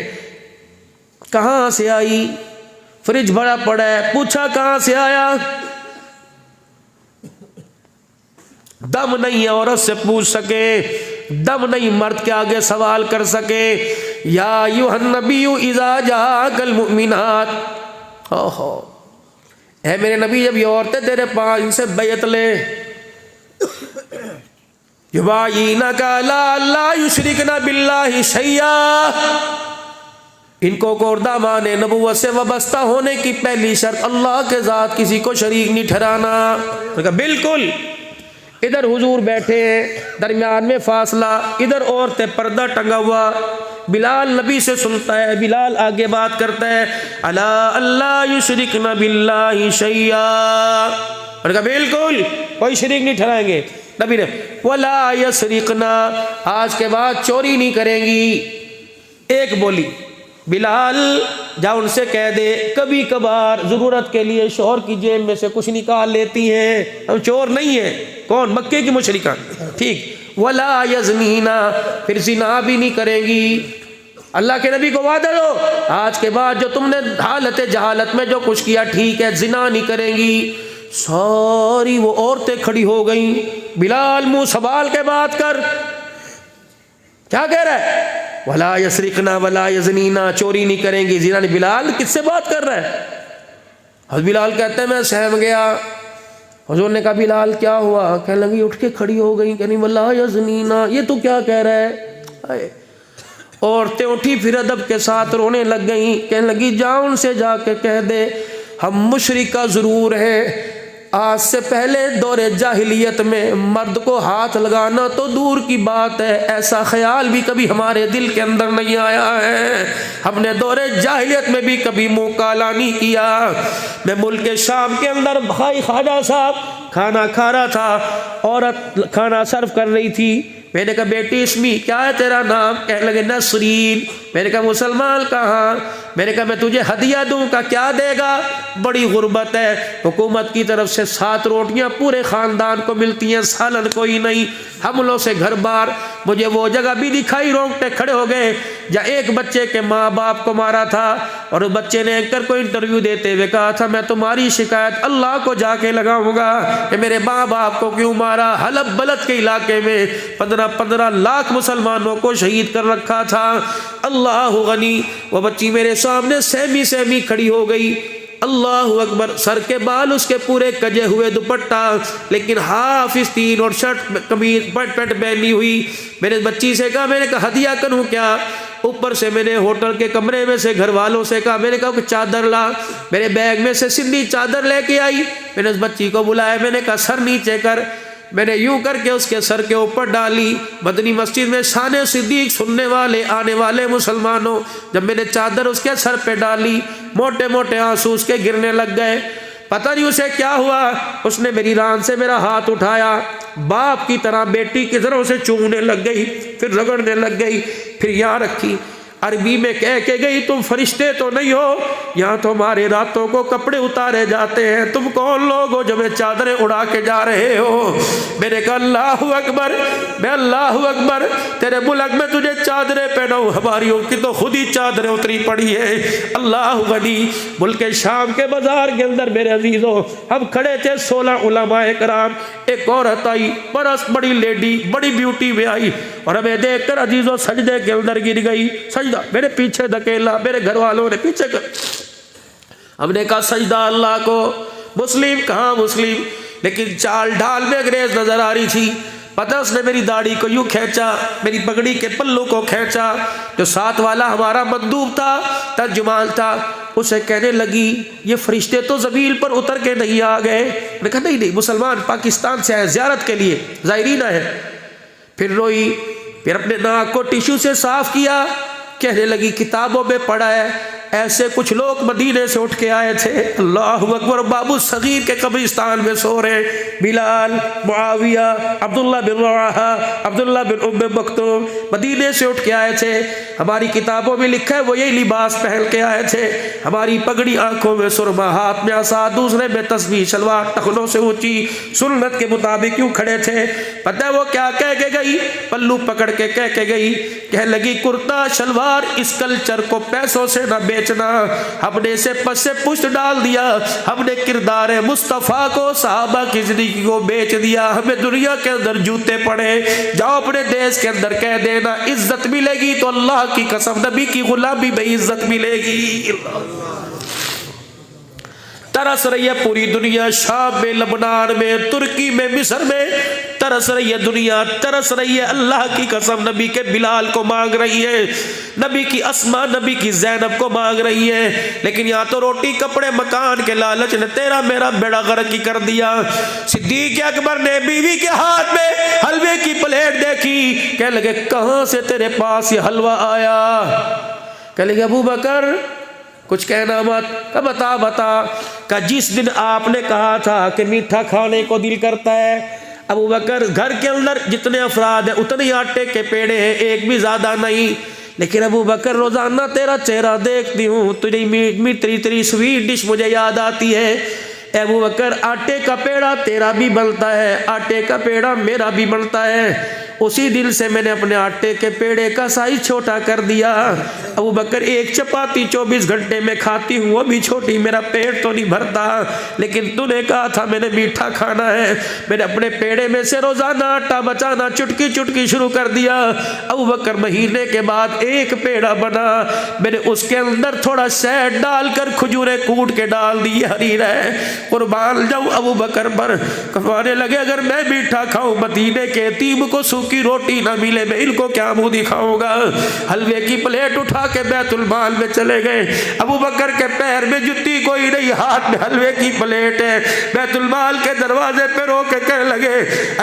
कहाँ से आई, फ्रिज भरा पड़ा है, पूछा कहाँ से आया। दम नहीं है औरत से पूछ सके, दम नहीं मर्द के आगे सवाल कर सके। या अय्युहन नबिय्यु इज़ा जाअकल मुमिनात, ओहो है मेरे नबी जब ये औरतें तेरे पास, इनसे बैत ले। युबायिनका ला युशरिकना बिल्लाहि शैया। इनको कोरदामान नबुव्वत से वाबस्ता होने की पहली शर्त अल्लाह के साथ किसी को शरीक नहीं ठहराना। तो बिल्कुल इधर हुजूर बैठे हैं, दरमियान में फासला, इधर औरतें, पर्दा टंगा हुआ। बिलाल नबी से सुनता है, बिलाल आगे बात करता है, अला अल्लाह युशरिकना बिल्लाहि शैया। उन्होंने कहा बिल्कुल कोई शरीक नहीं ठहराएंगे। नबी ने वला यसरिकना, आज के बाद चोरी नहीं करेंगी। एक बोली, बिलाल जा उनसे कह दे कभी कभार ज़रूरत के लिए शोहर की जेब में से कुछ निकाल लेती हैं, हम चोर नहीं है। कौन? मक्के की मुशरिका। ठीक। वला यज़नीना, फिर ज़िना भी नहीं करेंगी। अल्लाह के नबी को वादा दो, आज के बाद जो तुमने हालत जहालत में जो कुछ किया ठीक है, ज़िना नहीं करेंगी। सारी वो औरतें खड़ी हो गई। बिलाल मुंह संभाल के बात कर, क्या कह रहा है? वला यसरिकना वला यज़नीना, चोरी नहीं करेंगी, ज़िना नहीं। बिलाल किससे बात कर रहा है? हज़रत बिलाल कहते हैं मैं सहम गया। हुज़ूर ने कहा बिलाल क्या हुआ? कहने लगी उठ के खड़ी हो गई, कहनी वला यज़नीना, ये तो क्या कह रहा है? औरतें उठी फिर अदब के साथ रोने लग गई। कहने लगी जा उनसे जाके कह दे हम मुशरिका ज़रूर हैं, आज से पहले दौरे जाहिलियत में मर्द को हाथ लगाना तो दूर की बात है, ऐसा ख्याल भी कभी हमारे दिल के अंदर नहीं आया है। हमने दौरे जाहिलियत में भी कभी मुँह काला नहीं किया। मैं मुल्क शाम के अंदर भाई ख्वाजा साहब खाना खा रहा था, औरत खाना सर्व कर रही थी। मैंने कहा बेटी इसमी क्या है तेरा नाम? कहने लगे नसरीन। मैंने कहा मुसलमान कहाँ? मैंने कहा मैं तुझे हदिया दूँ का क्या देगा? बड़ी गुर्बत है, हुकूमत की तरफ से 7 रोटियाँ पूरे ख़ानदान को मिलती हैं, सालन कोई नहीं, हमलों से घर बार। मुझे वो जगह भी दिखाई, रोंगटे खड़े हो गए जहाँ एक बच्चे के माँ बाप को मारा था और उस बच्चे ने एंकर को इंटरव्यू देते हुए कहा था मैं तुम्हारी शिकायत अल्लाह को जाके लगाऊंगा कि मेरे माँ बाप को क्यों मारा। हलब बलद के इलाके में 15 लाख मुसलमानों को शहीद कर रखा था। अल्लाह गनी। वो बच्ची मेरे सामने सहमी सहमी खड़ी हो गई। अल्लाह अकबर। सर के बाल उसके पूरे कजे हुए, दुपट्टा लेकिन हाफिज तीन और शर्ट कमीज पैंट पहनी हुई। मेरे बच्ची से कहा, मैंने कहा हदिया करूँ क्या? ऊपर से मैंने होटल के कमरे में से घर वालों से कहा, मैंने कहा चादर ला। मेरे बैग में से सिंधी चादर लेके आई। मैंने उस बच्ची को बुलाया, मैंने कहा सर नीचे कर। मैंने यूं करके उसके सर के ऊपर डाली। मदनी मस्जिद में शान सिद्दीक सुनने वाले आने वाले मुसलमानों, जब मैंने चादर उसके सर पे डाली, मोटे मोटे आंसू उसके गिरने लग गए। पता नहीं उसे क्या हुआ, उसने मेरी रान से मेरा हाथ उठाया, बाप की तरह बेटी की तरह उसे चूमने लग गई, फिर रगड़ने लग गई, फिर यहाँ रखी। अरबी में कह के गई तुम फरिश्ते तो नहीं हो, यहाँ तो हमारे रातों को कपड़े उतारे जाते हैं, तुम कौन लोग हो जो मैं चादरें उड़ा के जा रहे हो? मैंने कहा अल्लाहु अकबर। मैं अल्लाहु अकबर, तेरे मुल्क में तुझे चादरें पहनाऊं, हमारी उनकी तो खुद ही चादरें उतरी पड़ी है। अल्लाह गनी। मुल्क शाम के बाजार के अंदर मेरे अजीजों हम खड़े थे, 16 उलमाए कराम। एक औरत आई, बरस बड़ी लेडी, बड़ी ब्यूटी में आई और हमें देख कर अजीजों सजदे के अंदर गिर गई। सजदा मेरे पीछे धकेला, मेरे घर वालों ने पीछे कर। हमने कहा सजदा अल्लाह को। मुस्लिम कहाँ मुस्लिम, लेकिन चाल ढाल में अंग्रेज नजर आ रही थी। पता उसने मेरी दाढ़ी को यूं खींचा, मेरी पगड़ी के पल्लू को खींचा। जो साथ वाला हमारा मंदूब था, तर्जुमान था, उसे कहने लगी ये फरिश्ते तो ज़मीन पर उतर के नहीं आ गए। मैंने कहा नहीं नहीं, मुसलमान पाकिस्तान से आए ज़ियारत के लिए, ज़ायरीन है। फिर रोई, फिर अपने नाक को टिश्यू से साफ किया। कहने लगी किताबों में पढ़ा है ऐसे कुछ लोग मदीने से उठ के आए थे, अल्लाहु अकबर, बाबू सगीर के कब्रिस्तान में सो रहे। बिलाल, मुआविया, अब्दुल्ला बिन रवाहा, अब्दुल्ला बिन उम्मे मक्तूम मदीने से उठ के आए थे। हमारी किताबों में लिखा है वो यही लिबास पहन के आए थे। हमारी पगड़ी आंखों में सुरमा, हाथ में आसा, दूसरे में तस्बीह, शलवार टखनों से ऊंची, सुन्नत के मुताबिक क्यों खड़े थे। पता है वो क्या कह के गई? पल्लू पकड़ के कह के गई, कह लगी कुर्ता शलवार इस कल्चर को पैसों से न बेचना, हमने से पसे पुष्ट डाल दिया, हमने किरदार मुस्तफ़ा को, सहाबा की जिंदगी को बेच दिया, हमें दुनिया के अंदर जूते पड़े। जाओ अपने देश के अंदर कह देना इज्जत मिलेगी तो अल्लाह की कसम नबी की गुलामी में इज्जत मिलेगी। तरस रही है पूरी दुनिया, शाम में, लबनान में, तुर्की में, मिस्र में तरस रही है दुनिया, तरस रही है। अल्लाह की कसम नबी के बिलाल को मांग रही है, नबी की अस्मा, नबी की ज़ैनब को मांग रही है, लेकिन यहाँ तो रोटी कपड़े मकान के लालच ने तेरा मेरा बेड़ा गर्क ही कर दिया। सिद्दीक अकबर ने बीवी के हाथ में हलवे की प्लेट देखी, कह लगे कहाँ से तेरे पास ये हलवा आया? कह लगे अबू बकर कुछ कहना मत। का बता बता। का जिस दिन आपने कहा था कि मीठा खाने को दिल करता है, अबू बकर घर के अंदर जितने अफराद हैं उतने आटे के पेड़े हैं, एक भी ज्यादा नहीं, लेकिन अबू बकर रोजाना तेरा चेहरा देखती हूँ, तुझे तेरी स्वीट डिश मुझे याद आती है। अबू बकर आटे का पेड़ा तेरा भी बनता है, आटे का पेड़ा मेरा भी बनता है, उसी दिल से मैंने अपने आटे के पेड़े का साइज छोटा कर दिया। अबू बकर एक चपाती 24 घंटे में खाती हूँ, वो भी छोटी, मेरा पेट तो नहीं भरता, लेकिन तूने कहा था मैंने मीठा खाना है, मैंने अपने पेड़े में से रोजाना आटा बचाना चुटकी चुटकी शुरू कर दिया। अबू बकर महीने के बाद एक पेड़ा बना, मैंने उसके अंदर थोड़ा शहद डालकर खजूरें कूट के डाल दी, हरी रहे, कुर्बान जाऊं अबू बकर पर। कहने लगे अगर मैं मीठा खाऊं, मदीने के यतीम को की रोटी ना मिले, मैं इनको क्या मुंह दिखाऊंगा? हलवे की प्लेट उठा के बैतुल माल में चले गए। अबू बकर के पैर में जुत्ती कोई नहीं, हाथ में हलवे की प्लेट है। बैतुल माल के दरवाजे पे रो के कहने लगे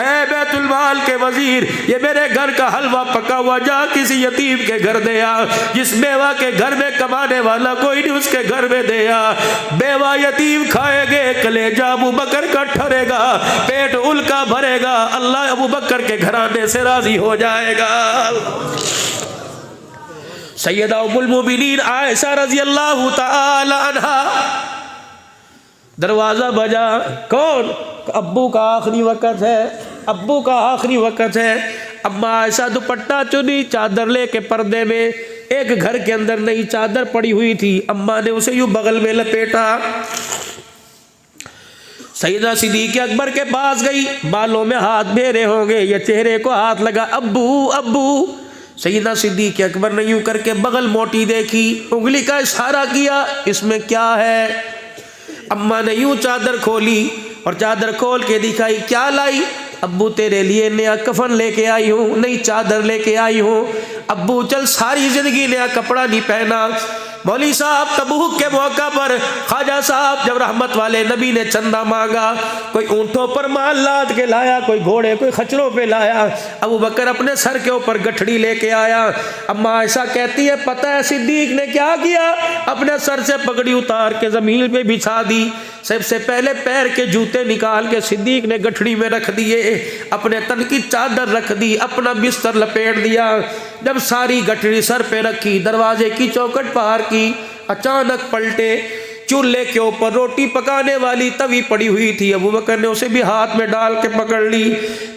ऐ बैतुल माल के वजीर, ये मेरे घर का हलवा पका हुआ, जा किसी यतीम के घर दे आ, जिस बेवा के घर में कमाने वाला कोई नहीं उसके घर में दे आ। बेवा यतीम खाएंगे, कलेजा अबू बकर का ठरेगा, पेट उल्का भरेगा, अल्लाह अबू बकर के घराने से राजी हो जाएगा। सैयदा उम्मुल मोमिनीन आयशा रजी अल्लाह तआला अन्हा, दरवाजा बजा, कौन? अब्बू का आखिरी वक्त है, अब्बू का आखिरी वक्त है। अम्मा आयशा दुपट्टा चुनी, चादर लेके पर्दे में, एक घर के अंदर नई चादर पड़ी हुई थी, अम्मा ने उसे यूं बगल में लपेटा। सैयदा सिद्दीक़ अकबर के पास गई, बालों में हाथ फेरे होंगे, ये चेहरे को हाथ लगा, अब्बू अब्बू। सैयदा सिद्दीक़ अकबर ने यूं करके बगल मोटी देखी, उंगली का इशारा किया, इसमें क्या है? अम्मा ने यूं चादर खोली और चादर खोल के दिखाई, क्या लाई? अब्बू तेरे लिए नया कफन लेके आई हूँ, नई चादर लेके आई हूँ। अब्बू चल सारी जिंदगी नया कपड़ा नहीं पहना। मौली साहब तबूक के मौका पर ख्वाजा साहब जब रहमत वाले नबी ने चंदा मांगा, कोई ऊंटों पर माल लाद के लाया, कोई घोड़े, कोई खच्चरों पे लाया, अबू बकर अपने सर के ऊपर गठड़ी लेके आया। अम्मा आयशा कहती है पता है सिद्दीक ने क्या किया? अपने सर से पगड़ी उतार के जमीन पे बिछा दी, सबसे पहले पैर के जूते निकाल के सिद्दीक ने गठड़ी में रख दिए, अपने तन की चादर रख दी, अपना बिस्तर लपेट दिया। जब सारी गठड़ी सर पे रखी, दरवाजे की चौखट पार की, अचानक पलटे, चूल्हे के ऊपर रोटी पकाने वाली तवी पड़ी हुई थी, अबू बकर ने उसे भी हाथ में डाल के पकड़ ली।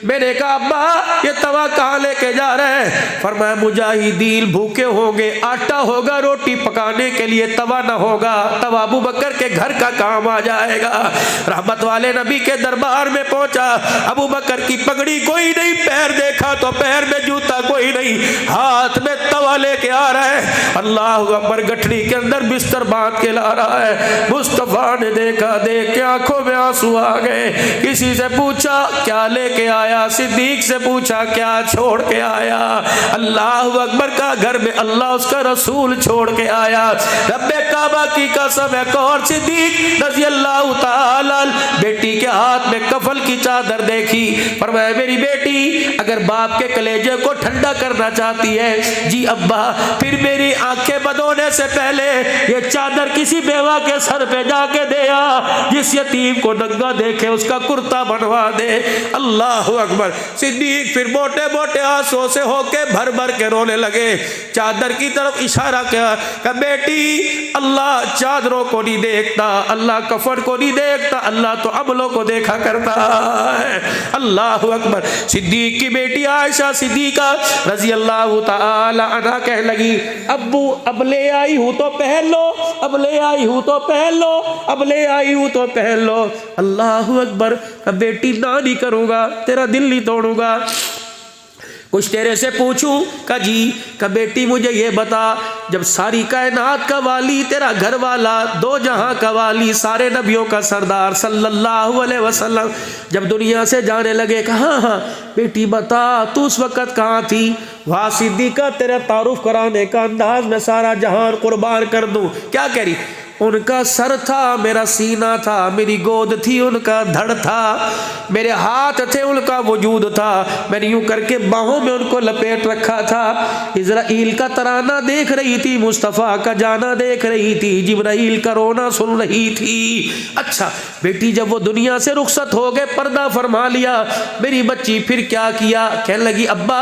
मैंने कहा अब्बा ये तवा कहाँ लेके जा रहे हैं? फरमाया मुजाहिदीन भूखे होंगे, आटा होगा रोटी पकाने के लिए, तवा ना होगा, तवा अबू बकर के घर का काम आ जाएगा। रहमत वाले नबी के दरबार में पहुंचा, अबू बकर की पगड़ी कोई नहीं, पैर देखा तो पैर में जूता कोई नहीं, हाथ में तवा लेके आ रहा है, अल्लाह अकबर, गठड़ी के अंदर बिस्तर बांध के ला रहा है। मुस्तफा ने देखा, देख के आंखों में आंसू आ गए। किसी से पूछा क्या लेके आया? सिद्दीक से पूछा क्या छोड़ के आया? अल्लाह अकबर का घर में अल्लाह उसका रसूल छोड़ के आया। रब्बे काबा की कसम है, कौर सिद्दीक रज़ी अल्लाह तआला, बेटी के हाथ में कफल की चादर देखी, फरमाया मेरी बेटी अगर बाप के कलेजे को ठंडा करना चाहती है, जी अब्बा, फिर मेरी आंखें बंद होने से पहले ये चादर किसी बेवा के सर पे जाके दे आ, जिस यतीम को नंगा देखे उसका कुर्ता बनवा दे। अल्लाह अकबर। सिद्दीक फिर मोटे मोटे आंसुओं से होके भर भर के रोने लगे, चादर की तरफ इशारा किया, बेटी अल्लाह चादरों को नहीं देखता, अल्लाह कफन को नहीं देखता, अल्लाह तो अमलों को देखा करता है। अल्लाह अकबर। सिद्दीक की बेटी आयशा सिद्दीका रजी अल्लाह तआला अन्हा कहने लगी, अब्बू अब ले आई हूँ तो पहन लो, अब ले आई हूँ तो पहन लो, अब ले आई हूँ तो पहन लो। अल्लाह अकबर। बेटी ना नहीं करूँगा, तेरा दिल नहीं तोड़ूंगा। कुछ तेरे से पूछूं? का जी। का बेटी मुझे ये बता, जब सारी कायनात का वाली तेरा घर वाला, दो जहां का वाली, सारे नबियों का सरदार सल्लल्लाहु अलैहि वसल्लम जब दुनिया से जाने लगे, कहा हाँ बेटी बता तू उस वक़्त कहाँ थी? वहाँ सिद्दीक़ा तेरा तारुफ कराने का अंदाज में सारा जहान कुर्बान कर दूं। क्या कह रही? उनका सर था, मेरा सीना था, मेरी गोद थी, उनका धड़ था, मेरे हाथ थे, उनका वजूद था, मैंने यूं करके बाहों में उनको लपेट रखा था। इज़राइल का तराना देख रही थी, मुस्तफ़ा का जाना देख रही थी, जिब्राइल का रोना सुन रही थी। अच्छा बेटी जब वो दुनिया से रुखसत हो गए, पर्दा फरमा लिया, मेरी बच्ची फिर क्या किया? कहने लगी अब्बा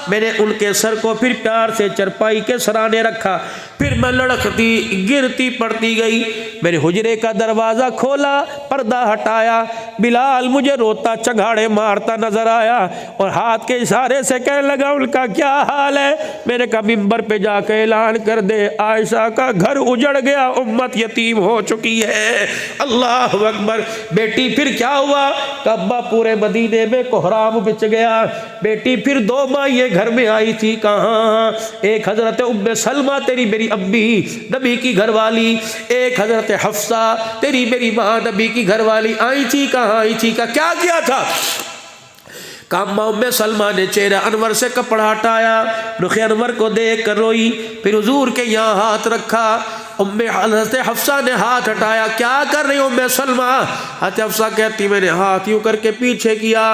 मैंने उनके सर को फिर प्यार से चरपाई के सराने रखा, फिर मैं लड़खती गिरती पड़ती गई, मेरे हुजरे का दरवाज़ा खोला, पर्दा हटाया, बिलाल मुझे रोता चंगाड़े मारता नजर आया और हाथ के इशारे से कहने लगा उनका क्या हाल है? मैंने कहा मिंबर पे जाकर ऐलान कर दे आयशा का घर उजड़ गया, उम्मत यतीम हो चुकी है। अल्लाह अकबर। बेटी फिर क्या हुआ? अब्बा पूरे मदीने में कोहराम बिछ गया। बेटी फिर दो माइयाँ घर में आई थी। कहाँ? एक हजरत उम्मे सलमा तेरी मेरी अम्मी नबी की घरवाली, एक हजरत हफ्सा तेरी मेरी माँ नबी की घरवाली आई थी। कहाँ आई थी? का क्या किया था? काम्मा उम्मे सलमा ने चेहरा अनवर से कपड़ा हटाया, रुखे अनवर को देख कर रोई, फिर हुजूर के यहाँ हाथ रखा। उम्मे हज़रत हफ्सा ने हाथ हटाया, क्या कर रही हो उम्मे सलमा? हज़रत हफ्सा कहती मैंने हाथ यूँ करके पीछे किया,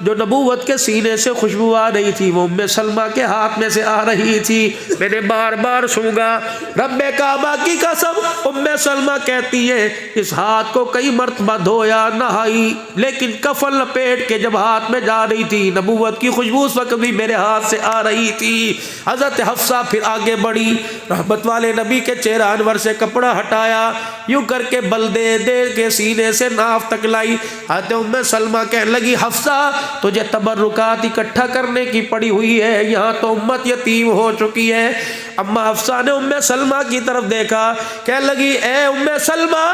जो नबूवत के सीने से खुशबू आ रही थी वो उम्मे सलमा के हाथ में से आ रही थी। मैंने बार बार सूंघा, रब्बे काबा की कसम। उम्मे सलमा कहती है इस हाथ को कई मर्तबा धोया नहाई, लेकिन कफन लपेट के जब हाथ में जा रही थी नबूवत की खुशबू उस वक्त भी मेरे हाथ से आ रही थी। हज़रत हफ्सा फिर आगे बढ़ी, रहमत वाले नबी के चेहरा अनवर से कपड़ा हटाया, यूं करके बल दे दे के सीने से नाफ तक लाई। हज़रत उम्मे सलमा कहने लगी हफ्सा तुझे तबर्रुकात इकट्ठा करने की पड़ी हुई है, यहाँ तो उम्मत यतीम हो चुकी है। अम्मा हफ्सा ने उम्मे सलमा की तरफ देखा, कहने लगी ए उम्मे सलमा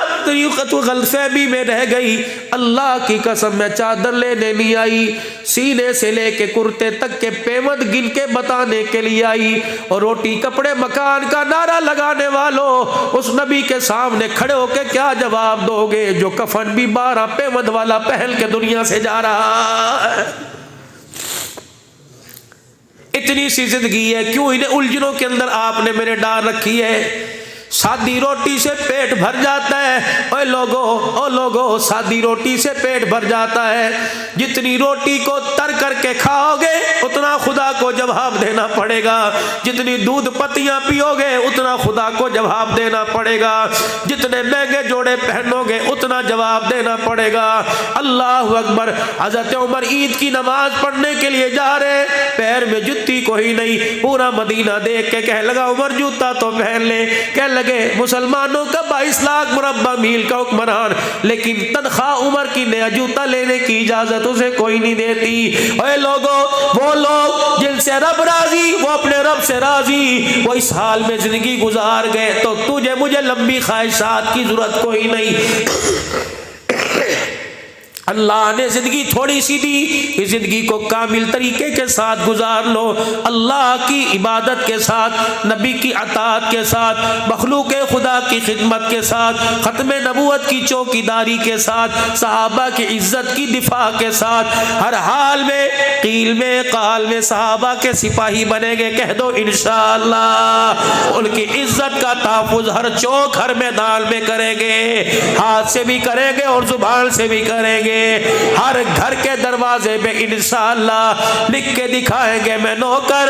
तू गलतफहमी में रह गई, अल्लाह की कसम मैं चादर लेने नहीं आई, सीने से लेके कुर्ते तक के पेमद गिन के बताने के लिए आई। और रोटी कपड़े मकान का नारा लगाने वालों उस नबी के सामने खड़े होके क्या जवाब दोगे जो कफन भी 12 पेमद वाला पहन के दुनिया से जा रहा है? इतनी सी जिंदगी है, क्यों इन्हें उलझनों के अंदर आपने मेरे डाल रखी है? सादी रोटी से पेट भर जाता है। ओए लोगो सादी रोटी से पेट भर जाता है। जितनी रोटी को तर करके खाओगे उतना खुदा को जवाब देना पड़ेगा, जितनी दूध पत्तियां पियोगे उतना खुदा को जवाब देना पड़ेगा, जितने महंगे जोड़े पहनोगे उतना जवाब देना पड़ेगा। अल्लाह अकबर। हजरत उमर ईद की नमाज पढ़ने के लिए जा रहे, पैर में जुत्ती कोई नहीं, पूरा मदीना देख के कह लगा उमर जूता तो पहन ले। कह लगे मुसलमानों का 22 लाख मुरब्बा मील का हुक्मरान, लेकिन तनख्वाह उमर की नया जूता लेने की इजाजत उसे कोई नहीं देती। ओए लोगो, वो लोग जिनसे रब राजी वो अपने रब से राजी, वो इस हाल में जिंदगी गुजार गए, तो तुझे मुझे लंबी ख्वाहिशात की जरूरत कोई नहीं। अल्लाह ने जिंदगी थोड़ी सी दी, इस जिंदगी को कामिल तरीके के साथ गुजार लो, अल्लाह की इबादत के साथ, नबी की अताअत के साथ, मखलूक खुदा की खिदमत के साथ, ख़त्म नबूवत की चौकीदारी के साथ, सहाबा की इज्जत की दिफा के साथ, हर हाल में कील में काल में सहाबा के सिपाही बनेंगे। कह दो इंशाअल्लाह। उनकी इज्जत का तहफ़्फ़ुज़ हर चौक हर मैदान में करेंगे, हाथ से भी करेंगे और जुबान से भी करेंगे। हर घर के दरवाजे पे इंशाअल्लाह लिख के दिखाएंगे मैं नौकर